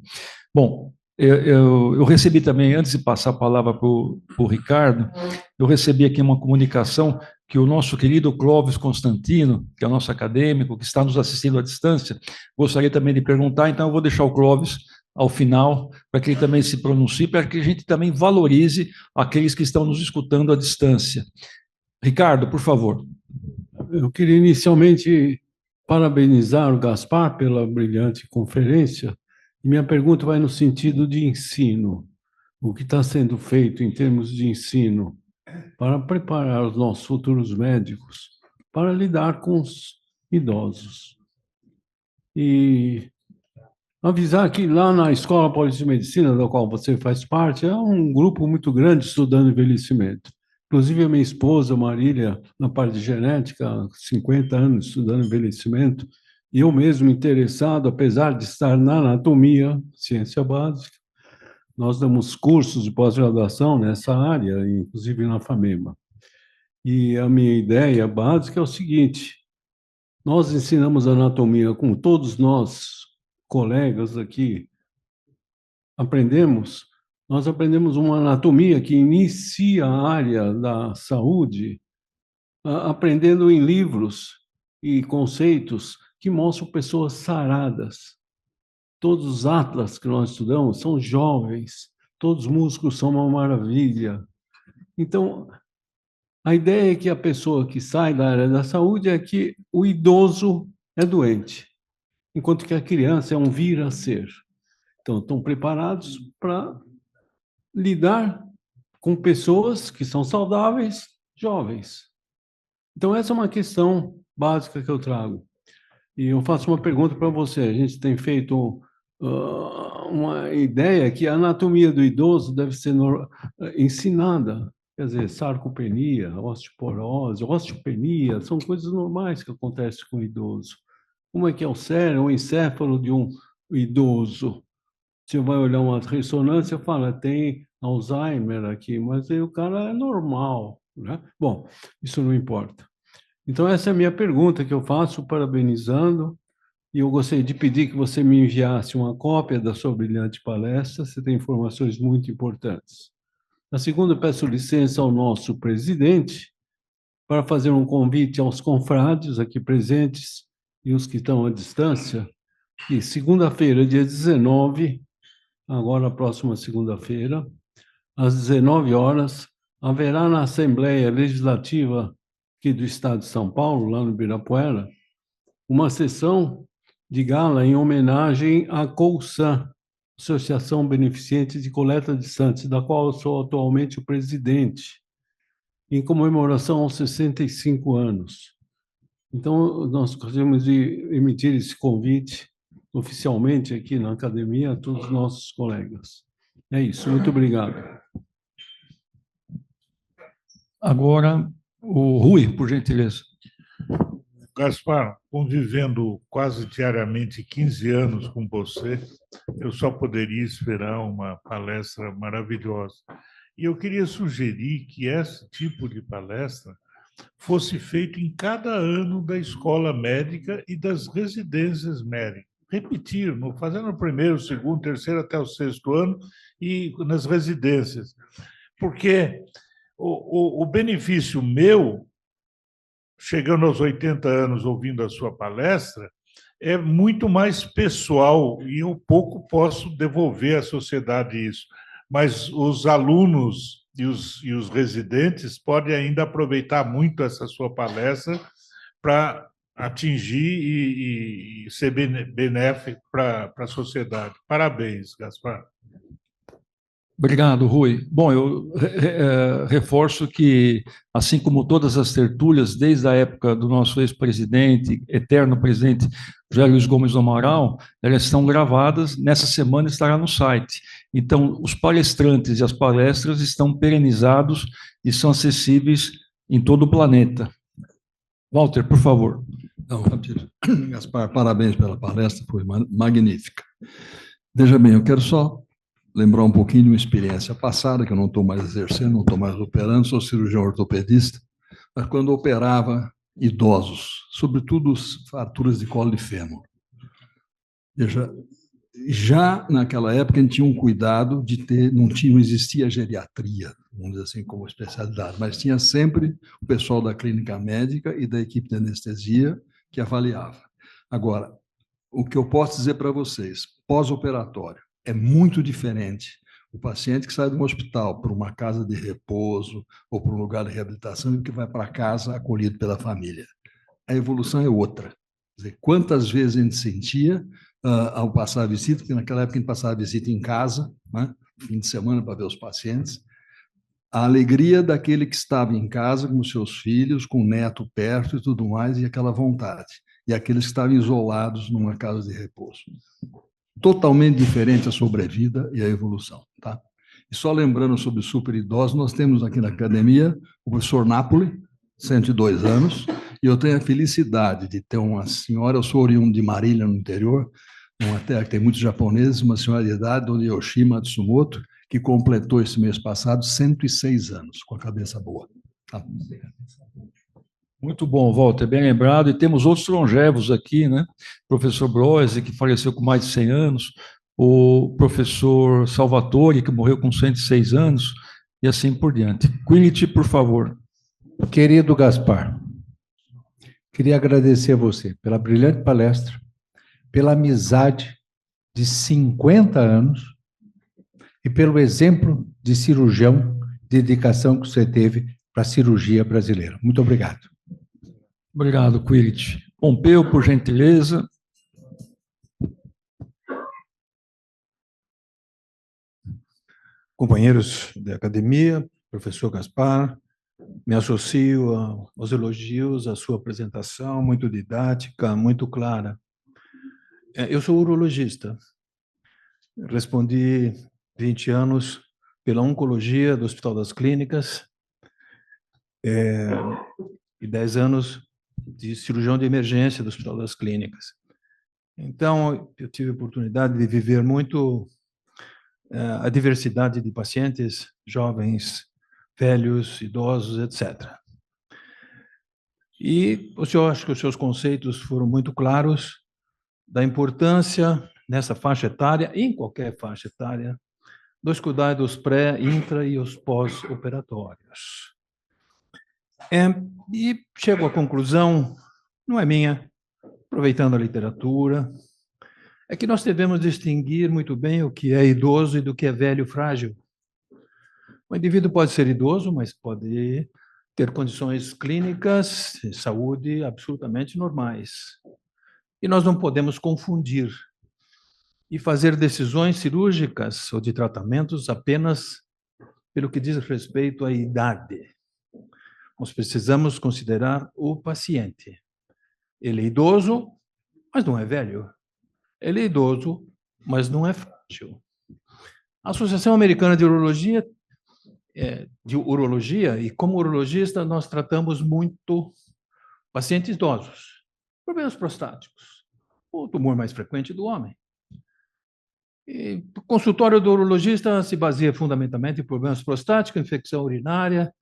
Bom, eu recebi também, antes de passar a palavra para o Ricardo, eu recebi aqui uma comunicação que o nosso querido Clóvis Constantino, que é nosso acadêmico, que está nos assistindo à distância, gostaria também de perguntar, então eu vou deixar o Clóvis ao final, para que ele também se pronuncie, para que a gente também valorize aqueles que estão nos escutando à distância. Ricardo, por favor. Eu queria inicialmente parabenizar o Gaspar pela brilhante conferência. Minha pergunta vai no sentido de ensino. O que está sendo feito em termos de ensino para preparar os nossos futuros médicos para lidar com os idosos. E avisar que lá na Escola Paulista de Medicina, da qual você faz parte, é um grupo muito grande estudando envelhecimento. Inclusive, a minha esposa, Marília, na parte de genética, há 50 anos estudando envelhecimento, e eu mesmo interessado, apesar de estar na anatomia, ciência básica, nós damos cursos de pós-graduação nessa área, inclusive na FAMEMA. E a minha ideia básica é o seguinte: nós ensinamos anatomia, como todos nós, colegas aqui, nós aprendemos uma anatomia que inicia a área da saúde, aprendendo em livros e conceitos que mostram pessoas saradas. Todos os atlas que nós estudamos são jovens, todos os músculos são uma maravilha. Então, a ideia é que a pessoa que sai da área da saúde é que o idoso é doente, enquanto que a criança é um vir a ser. Então, estão preparados para lidar com pessoas que são saudáveis, jovens. Então, essa é uma questão básica que eu trago. E eu faço uma pergunta para você. A gente tem feito uma ideia que a anatomia do idoso deve ser ensinada. Quer dizer, sarcopenia, osteoporose, osteopenia, são coisas normais que acontecem com o idoso. Como é que é o cérebro, o encéfalo de um idoso? Você vai olhar uma ressonância e fala, tem Alzheimer aqui, mas aí o cara é normal, né? Bom, isso não importa. Então, essa é a minha pergunta que eu faço, parabenizando, e eu gostaria de pedir que você me enviasse uma cópia da sua brilhante palestra, você tem informações muito importantes. Na segunda, peço licença ao nosso presidente para fazer um convite aos confrades aqui presentes e os que estão à distância, que segunda-feira, dia 19, agora a próxima segunda-feira, às 19 horas, haverá na Assembleia Legislativa aqui do Estado de São Paulo, lá no Ibirapuera, uma sessão de gala em homenagem à COUSAN, Associação Beneficente de Coleta de Santos, da qual eu sou atualmente o presidente, em comemoração aos 65 anos. Então, nós gostaríamos de emitir esse convite oficialmente aqui na academia a todos os nossos colegas. É isso, muito obrigado. Agora, o Rui, por gentileza. Gaspar, convivendo quase diariamente 15 anos com você, eu só poderia esperar uma palestra maravilhosa. E eu queria sugerir que esse tipo de palestra fosse feito em cada ano da escola médica e das residências médicas. Repetir, fazendo o primeiro, segundo, terceiro até o sexto ano e nas residências. Porque o benefício meu, chegando aos 80 anos ouvindo a sua palestra, é muito mais pessoal e eu pouco posso devolver à sociedade isso. Mas os alunos e os residentes podem ainda aproveitar muito essa sua palestra para atingir e ser benéfico para a sociedade. Parabéns, Gaspar. Obrigado, Rui. Bom, eu reforço que, assim como todas as tertúlias, desde a época do nosso ex-presidente, eterno presidente José Luiz Gomes do Amaral, elas estão gravadas, nessa semana estará no site. Então, os palestrantes e as palestras estão perenizados e são acessíveis em todo o planeta. Walter, por favor. Não, Gaspar, parabéns pela palestra, foi magnífica. Veja bem, eu quero só lembrar um pouquinho de uma experiência passada, que eu não estou mais exercendo, não estou mais operando, sou cirurgião ortopedista, mas quando operava idosos, sobretudo fraturas de colo de fêmur. Veja, já naquela época a gente tinha um cuidado de ter, não existia geriatria, vamos dizer assim, como especialidade, mas tinha sempre o pessoal da clínica médica e da equipe de anestesia que avaliava. Agora, o que eu posso dizer para vocês, pós-operatório, é muito diferente o paciente que sai de um hospital para uma casa de repouso ou para um lugar de reabilitação e que vai para casa acolhido pela família. A evolução é outra. Quer dizer, quantas vezes a gente sentia ao passar a visita, porque naquela época a gente passava a visita em casa, né, fim de semana para ver os pacientes, a alegria daquele que estava em casa com os seus filhos, com o neto perto e tudo mais, e aquela vontade. E aqueles que estavam isolados numa casa de repouso. Totalmente diferente a sobrevida e a evolução, tá? E só lembrando sobre os super idosos, nós temos aqui na academia o professor Napoli, 102 anos, e eu tenho a felicidade de ter uma senhora, eu sou oriundo de Marília, no interior, uma terra que tem muitos japoneses, uma senhora de idade, Dona Yoshi Matsumoto, que completou esse mês passado 106 anos, com a cabeça boa. Tá? Muito bom, Walter, bem lembrado. E temos outros longevos aqui, né? Professor Broise, que faleceu com mais de 100 anos, o professor Salvatore, que morreu com 106 anos, e assim por diante. Quility, por favor. Querido Gaspar, queria agradecer a você pela brilhante palestra, pela amizade de 50 anos e pelo exemplo de cirurgião, de dedicação que você teve para a cirurgia brasileira. Muito obrigado. Obrigado, Quility. Pompeu, por gentileza. Companheiros da academia, professor Gaspar, me associo aos elogios à sua apresentação, muito didática, muito clara. Eu sou urologista. Respondi 20 anos pela oncologia do Hospital das Clínicas e 10 anos de cirurgião de emergência do Hospital das Clínicas. Então, eu tive a oportunidade de viver muito a diversidade de pacientes, jovens, velhos, idosos, etc. E eu acho que os seus conceitos foram muito claros da importância, nessa faixa etária, em qualquer faixa etária, dos cuidados pré, intra e os pós-operatórios. E chego à conclusão, não é minha, aproveitando a literatura, é que nós devemos distinguir muito bem o que é idoso e do que é velho frágil. O indivíduo pode ser idoso, mas pode ter condições clínicas de saúde absolutamente normais. E nós não podemos confundir e fazer decisões cirúrgicas ou de tratamentos apenas pelo que diz respeito à idade. Nós precisamos considerar o paciente. Ele é idoso, mas não é velho. Ele é idoso, mas não é frágil. A Associação Americana de Urologia, e como urologista, nós tratamos muito pacientes idosos, problemas prostáticos, o tumor mais frequente do homem. E o consultório do urologista se baseia fundamentalmente em problemas prostáticos, infecção urinária,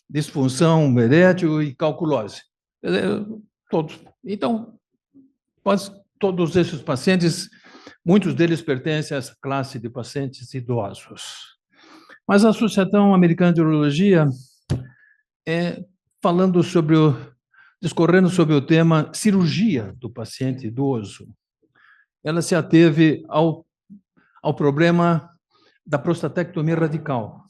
disfunção erétil e calculose. Todos. Então, todos esses pacientes, muitos deles pertencem a essa classe de pacientes idosos. Mas a Associação Americana de Urologia, falando sobre discorrendo sobre o tema cirurgia do paciente idoso, ela se ateve ao problema da prostatectomia radical,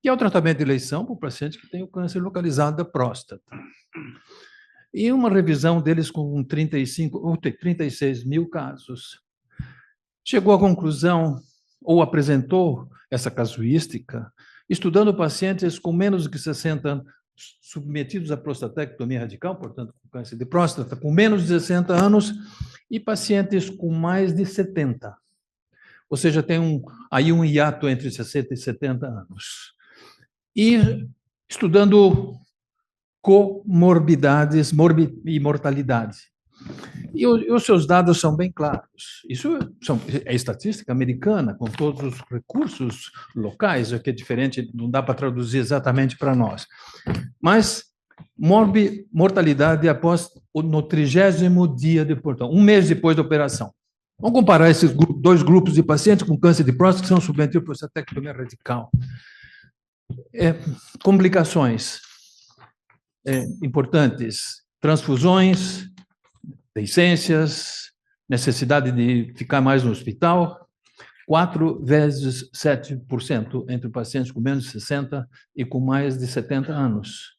que é o tratamento de eleição para o paciente que tem o câncer localizado da próstata. E uma revisão deles com 36 mil casos, chegou à conclusão, ou apresentou essa casuística, estudando pacientes com menos de 60 anos, submetidos à prostatectomia radical, portanto, com câncer de próstata, com menos de 60 anos, e pacientes com mais de 70. Ou seja, tem aí um hiato entre 60 e 70 anos. E estudando comorbidades e mortalidade. E os seus dados são bem claros. Isso é estatística americana, com todos os recursos locais, o que é diferente, não dá para traduzir exatamente para nós. Mas mortalidade após no 30º dia de portão, um mês depois da operação. Vamos comparar esses dois grupos de pacientes com câncer de próstata que são submetidos à prostatectomia radical. Complicações importantes, transfusões, deiscências, necessidade de ficar mais no hospital, 4 vezes 7% entre pacientes com menos de 60 e com mais de 70 anos.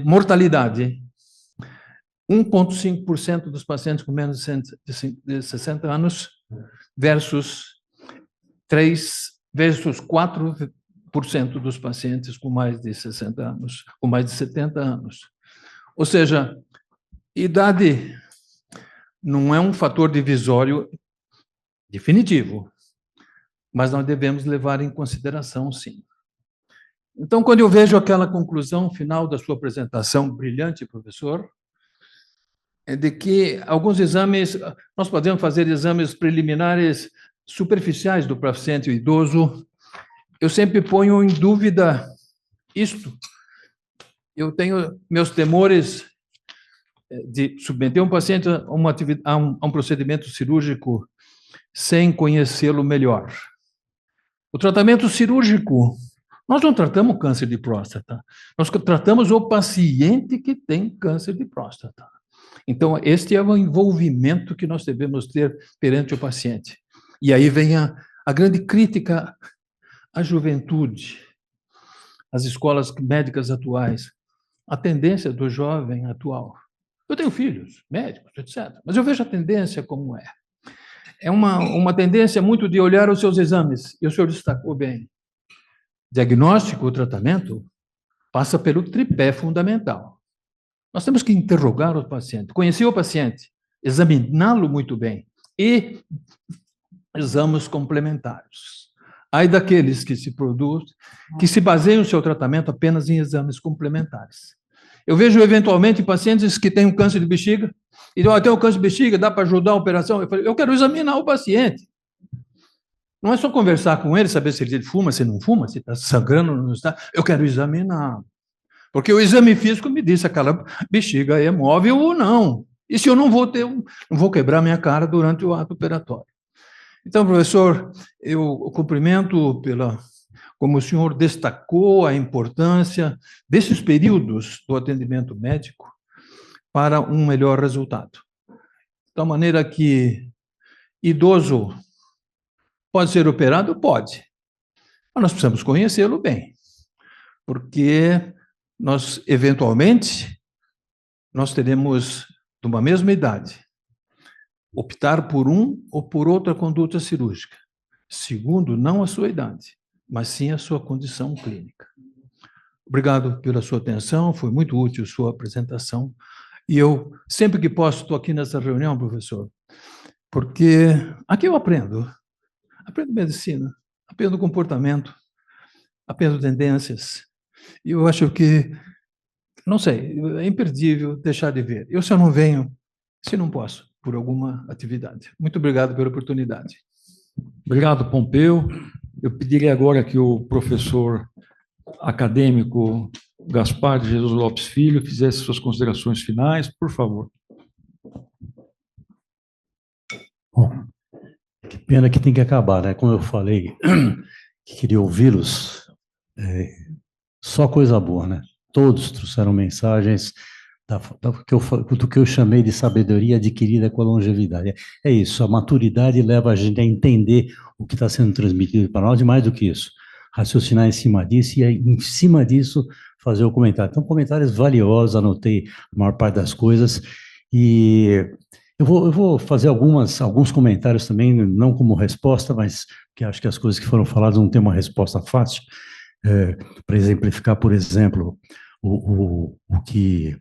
Mortalidade, 1,5% dos pacientes com menos de 60 anos versus 4% dos pacientes com mais de 60 anos, com mais de 70 anos. Ou seja, idade não é um fator divisório definitivo, mas nós devemos levar em consideração, sim. Então, quando eu vejo aquela conclusão final da sua apresentação, brilhante, professor, é de que alguns exames, nós podemos fazer exames preliminares superficiais do paciente idoso. Eu sempre ponho em dúvida isto. Eu tenho meus temores de submeter um paciente a um procedimento cirúrgico sem conhecê-lo melhor. O tratamento cirúrgico, nós não tratamos câncer de próstata, nós tratamos o paciente que tem câncer de próstata. Então, este é o envolvimento que nós devemos ter perante o paciente. E aí vem a grande crítica à juventude, às escolas médicas atuais, a tendência do jovem atual. Eu tenho filhos, médicos, etc., mas eu vejo a tendência como é. É uma tendência muito de olhar os seus exames, e o senhor destacou bem. Diagnóstico ou tratamento passa pelo tripé fundamental. Nós temos que interrogar o paciente, conhecer o paciente, examiná-lo muito bem e exames complementares. Aí daqueles que se baseiam o seu tratamento apenas em exames complementares. Eu vejo, eventualmente, pacientes que têm um câncer de bexiga, e tem um câncer de bexiga, dá para ajudar a operação? Eu quero examinar o paciente. Não é só conversar com ele, saber se ele fuma, se não fuma, se está sangrando ou não está. Eu quero examinar. Porque o exame físico me diz se aquela bexiga é móvel ou não. E se eu não vou quebrar minha cara durante o ato operatório. Então, professor, eu cumprimento como o senhor destacou a importância desses períodos do atendimento médico para um melhor resultado. De tal maneira que idoso pode ser operado? Pode. Mas nós precisamos conhecê-lo bem, porque eventualmente, nós teremos, de uma mesma idade, optar por um ou por outra conduta cirúrgica, segundo não a sua idade, mas sim a sua condição clínica. Obrigado pela sua atenção, foi muito útil a sua apresentação, e eu, sempre que posso, estou aqui nessa reunião, professor, porque aqui eu aprendo medicina, aprendo comportamento, aprendo tendências, e eu acho que, não sei, é imperdível deixar de ver. Eu só não venho, se não posso, por alguma atividade. Muito obrigado pela oportunidade. Obrigado, Pompeu. Eu pediria agora que o professor acadêmico Gaspar de Jesus Lopes Filho fizesse suas considerações finais, por favor. Bom, que pena que tem que acabar, né? Como eu falei, que queria ouvi-los, só coisa boa, né? Todos trouxeram mensagens do que eu chamei de sabedoria adquirida com a longevidade. É isso, a maturidade leva a gente a entender o que está sendo transmitido para nós, e mais do que isso, raciocinar em cima disso e, em cima disso, fazer o comentário. Então, comentários valiosos, anotei a maior parte das coisas, e eu vou fazer alguns comentários também, não como resposta, mas que acho que as coisas que foram faladas não têm uma resposta fácil, para exemplificar, por exemplo, o que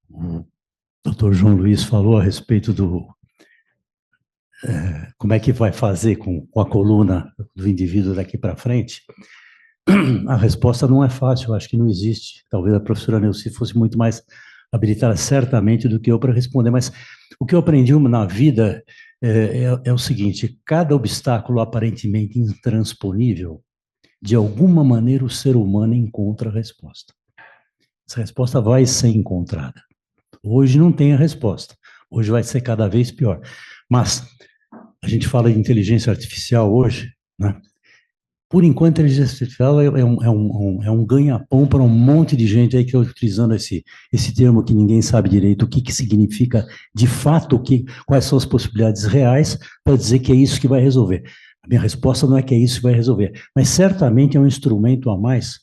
o Dr. João Luiz falou a respeito como é que vai fazer com a coluna do indivíduo daqui para frente. A resposta não é fácil, eu acho que não existe. Talvez a professora Neuci fosse muito mais habilitada, certamente, do que eu para responder, mas o que eu aprendi na vida é o seguinte: cada obstáculo aparentemente intransponível, de alguma maneira o ser humano encontra a resposta. Essa resposta vai ser encontrada. Hoje não tem a resposta, hoje vai ser cada vez pior. Mas a gente fala de inteligência artificial hoje, né? Por enquanto, a inteligência artificial é um ganha-pão para um monte de gente aí que está utilizando esse termo que ninguém sabe direito o que significa de fato, quais são as possibilidades reais para dizer que é isso que vai resolver. A minha resposta não é que é isso que vai resolver, mas certamente é um instrumento a mais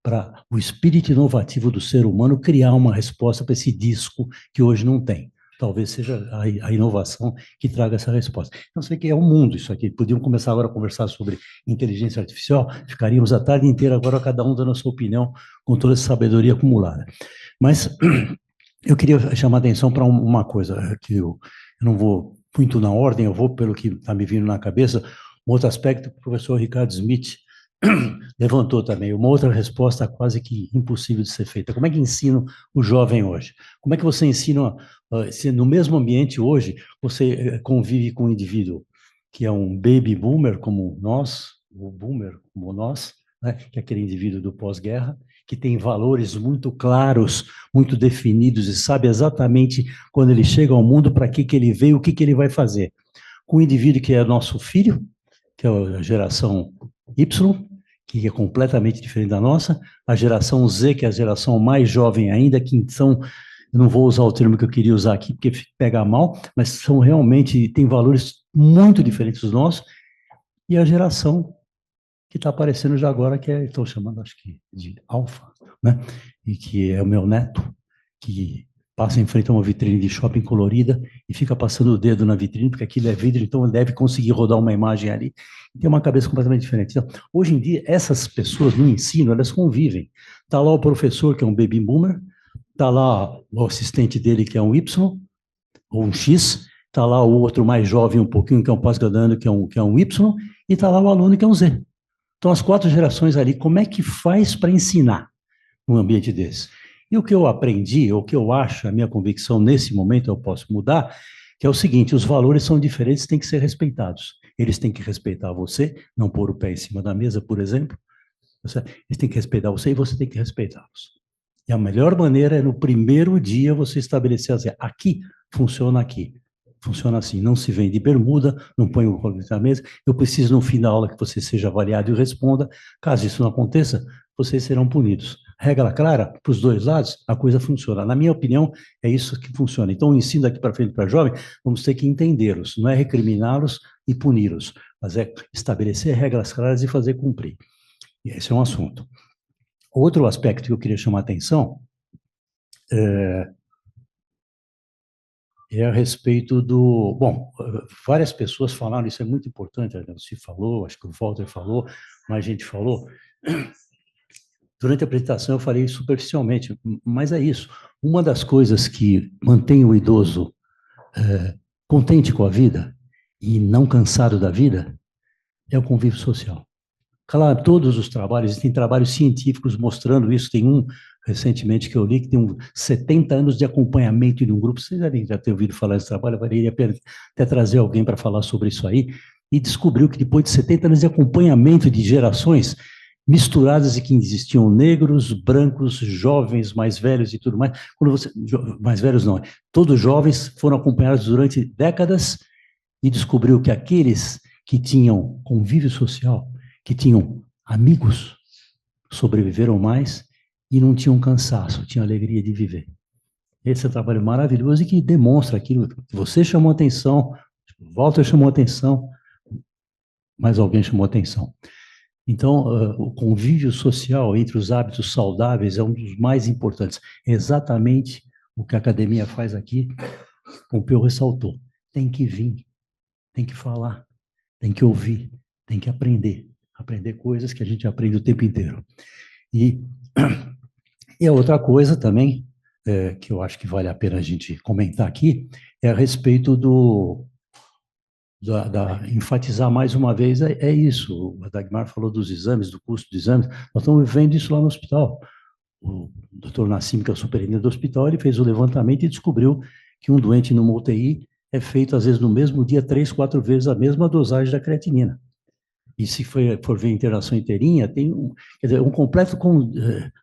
para o espírito inovativo do ser humano criar uma resposta para esse disco que hoje não tem. Talvez seja a inovação que traga essa resposta. Então, você vê que é um mundo isso aqui. Podíamos começar agora a conversar sobre inteligência artificial, ficaríamos a tarde inteira agora cada um dando a sua opinião com toda essa sabedoria acumulada. Mas eu queria chamar a atenção para uma coisa, que eu não vou muito na ordem, eu vou pelo que está me vindo na cabeça. Um outro aspecto que o professor Ricardo Smith levantou também, uma outra resposta quase que impossível de ser feita. Como é que ensina o jovem hoje? Como é que você ensina, se no mesmo ambiente hoje, você convive com um indivíduo que é um baby boomer como nós, o boomer como nós, né, que é aquele indivíduo do pós-guerra, que tem valores muito claros, muito definidos, e sabe exatamente quando ele chega ao mundo, para que ele veio, o que ele vai fazer. Com um indivíduo que é nosso filho, que é a geração Y, que é completamente diferente da nossa, a geração Z, que é a geração mais jovem ainda, que são, eu não vou usar o termo que eu queria usar aqui, porque pega mal, mas são realmente, tem valores muito diferentes dos nossos, e a geração que está aparecendo já agora, que estou chamando, acho que, de alfa, né? E que é o meu neto, que passa em frente a uma vitrine de shopping colorida e fica passando o dedo na vitrine, porque aquilo é vidro, então ele deve conseguir rodar uma imagem ali. Tem uma cabeça completamente diferente. Então, hoje em dia, essas pessoas no ensino, elas convivem. Está lá o professor, que é um baby boomer, está lá o assistente dele, que é um Y, ou um X, está lá o outro mais jovem um pouquinho, que é um pós-graduando, que é um Y, e está lá o aluno, que é um Z. Então, as 4 gerações ali, como é que faz para ensinar num ambiente desse? E o que eu aprendi, o que eu acho, a minha convicção nesse momento, eu posso mudar, que é o seguinte: os valores são diferentes, têm que ser respeitados. Eles têm que respeitar você, não pôr o pé em cima da mesa, por exemplo. Eles têm que respeitar você e você tem que respeitá-los. E a melhor maneira é, no primeiro dia, você estabelecer assim: aqui, funciona assim, não se vem de bermuda, não põe o colo na mesa, eu preciso no fim da aula que você seja avaliado e responda. Caso isso não aconteça, vocês serão punidos. Regra clara, para os dois lados, a coisa funciona. Na minha opinião, é isso que funciona. Então, o ensino daqui para frente para jovem, vamos ter que entendê-los, não é recriminá-los e puni-los, mas é estabelecer regras claras e fazer cumprir. E esse é um assunto. Outro aspecto que eu queria chamar a atenção é a respeito do... Bom, várias pessoas falaram, isso é muito importante, a Nancy falou, acho que o Walter falou, mais gente falou. Durante a apresentação eu falei superficialmente, mas é isso. Uma das coisas que mantém o idoso contente com a vida e não cansado da vida é o convívio social. Claro, todos os trabalhos, existem trabalhos científicos mostrando isso. Tem um recentemente que eu li, que tem 70 anos de acompanhamento de um grupo. Vocês devem já ter ouvido falar desse trabalho, eu valeria até trazer alguém para falar sobre isso aí, e descobriu que depois de 70 anos de acompanhamento de gerações misturadas, e que existiam negros, brancos, jovens, mais velhos e tudo mais, mais velhos não, todos jovens, foram acompanhados durante décadas, e descobriu que aqueles que tinham convívio social, que tinham amigos, sobreviveram mais e não tinham cansaço, tinham alegria de viver. Esse é um trabalho maravilhoso e que demonstra aquilo que você chamou atenção, o Walter chamou atenção, mais alguém chamou atenção. Então, o convívio social entre os hábitos saudáveis é um dos mais importantes. É exatamente o que a academia faz aqui, Pompeu ressaltou. Tem que vir, tem que falar, tem que ouvir, tem que aprender. Aprender coisas que a gente aprende o tempo inteiro. E a outra coisa também, que eu acho que vale a pena a gente comentar aqui, é a respeito enfatizar mais uma vez, é isso. A Dagmar falou dos exames, do custo dos exames. Nós estamos vivendo isso lá no hospital. O doutor Nassim, que é o superintendente do hospital, ele fez o levantamento e descobriu que um doente numa UTI é feito, às vezes, no mesmo dia, 3, 4 vezes a mesma dosagem da creatinina. E se for ver a internação inteirinha, tem quer dizer, um completo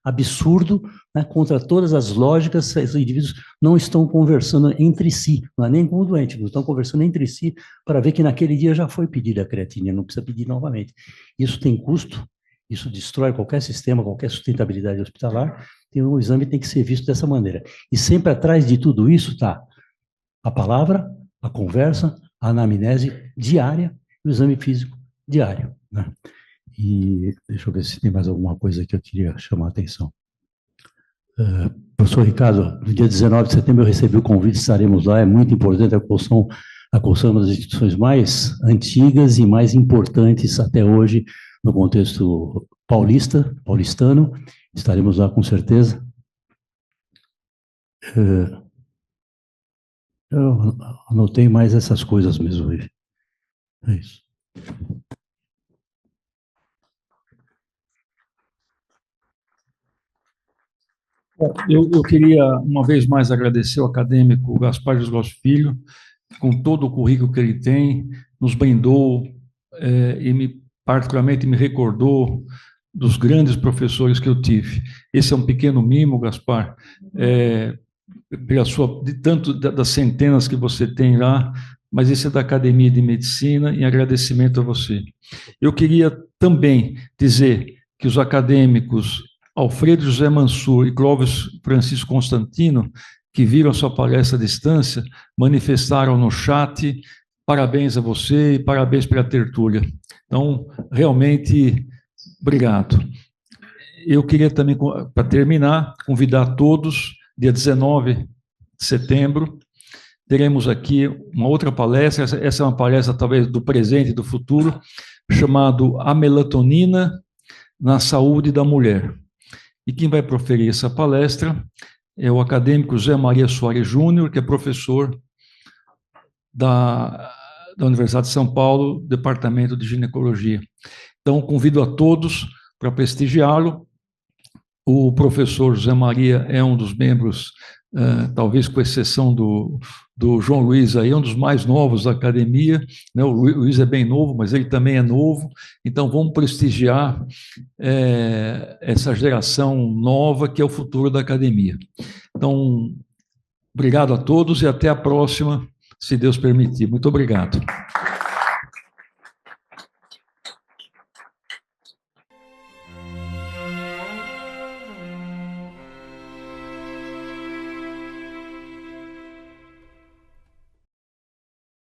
absurdo, né, contra todas as lógicas. Os indivíduos não estão conversando entre si, não é nem com o doente, não estão conversando entre si para ver que naquele dia já foi pedida a creatina, não precisa pedir novamente. Isso tem custo, isso destrói qualquer sistema, qualquer sustentabilidade hospitalar, e o exame tem que ser visto dessa maneira. E sempre atrás de tudo isso está a palavra, a conversa, a anamnese diária e o exame físico diário, né? E deixa eu ver se tem mais alguma coisa que eu queria chamar a atenção. Professor Ricardo, no dia 19 de setembro eu recebi o convite, estaremos lá, é muito importante, a Colson é uma das instituições mais antigas e mais importantes até hoje no contexto paulistano, estaremos lá com certeza. Eu anotei mais essas coisas mesmo hoje. É isso. Eu queria, uma vez mais, agradecer ao acadêmico Gaspar José Filho, com todo o currículo que ele tem, nos brindou e, particularmente, me recordou dos grandes professores que eu tive. Esse é um pequeno mimo, Gaspar, das centenas que você tem lá, mas esse é da Academia de Medicina, em agradecimento a você. Eu queria também dizer que os acadêmicos Alfredo José Mansur e Clóvis Francisco Constantino, que viram a sua palestra à distância, manifestaram no chat parabéns a você e parabéns pela tertúlia. Então, realmente, obrigado. Eu queria também, para terminar, convidar todos, dia 19 de setembro, teremos aqui uma outra palestra, essa é uma palestra talvez do presente e do futuro, chamado A Melatonina na Saúde da Mulher. E quem vai proferir essa palestra é o acadêmico José Maria Soares Júnior, que é professor da Universidade de São Paulo, Departamento de Ginecologia. Então, convido a todos para prestigiá-lo. O professor José Maria é um dos membros, talvez com exceção do João Luiz, aí, um dos mais novos da academia, né? O Luiz é bem novo, mas ele também é novo, então vamos prestigiar essa geração nova que é o futuro da academia. Então, obrigado a todos e até a próxima, se Deus permitir. Muito obrigado.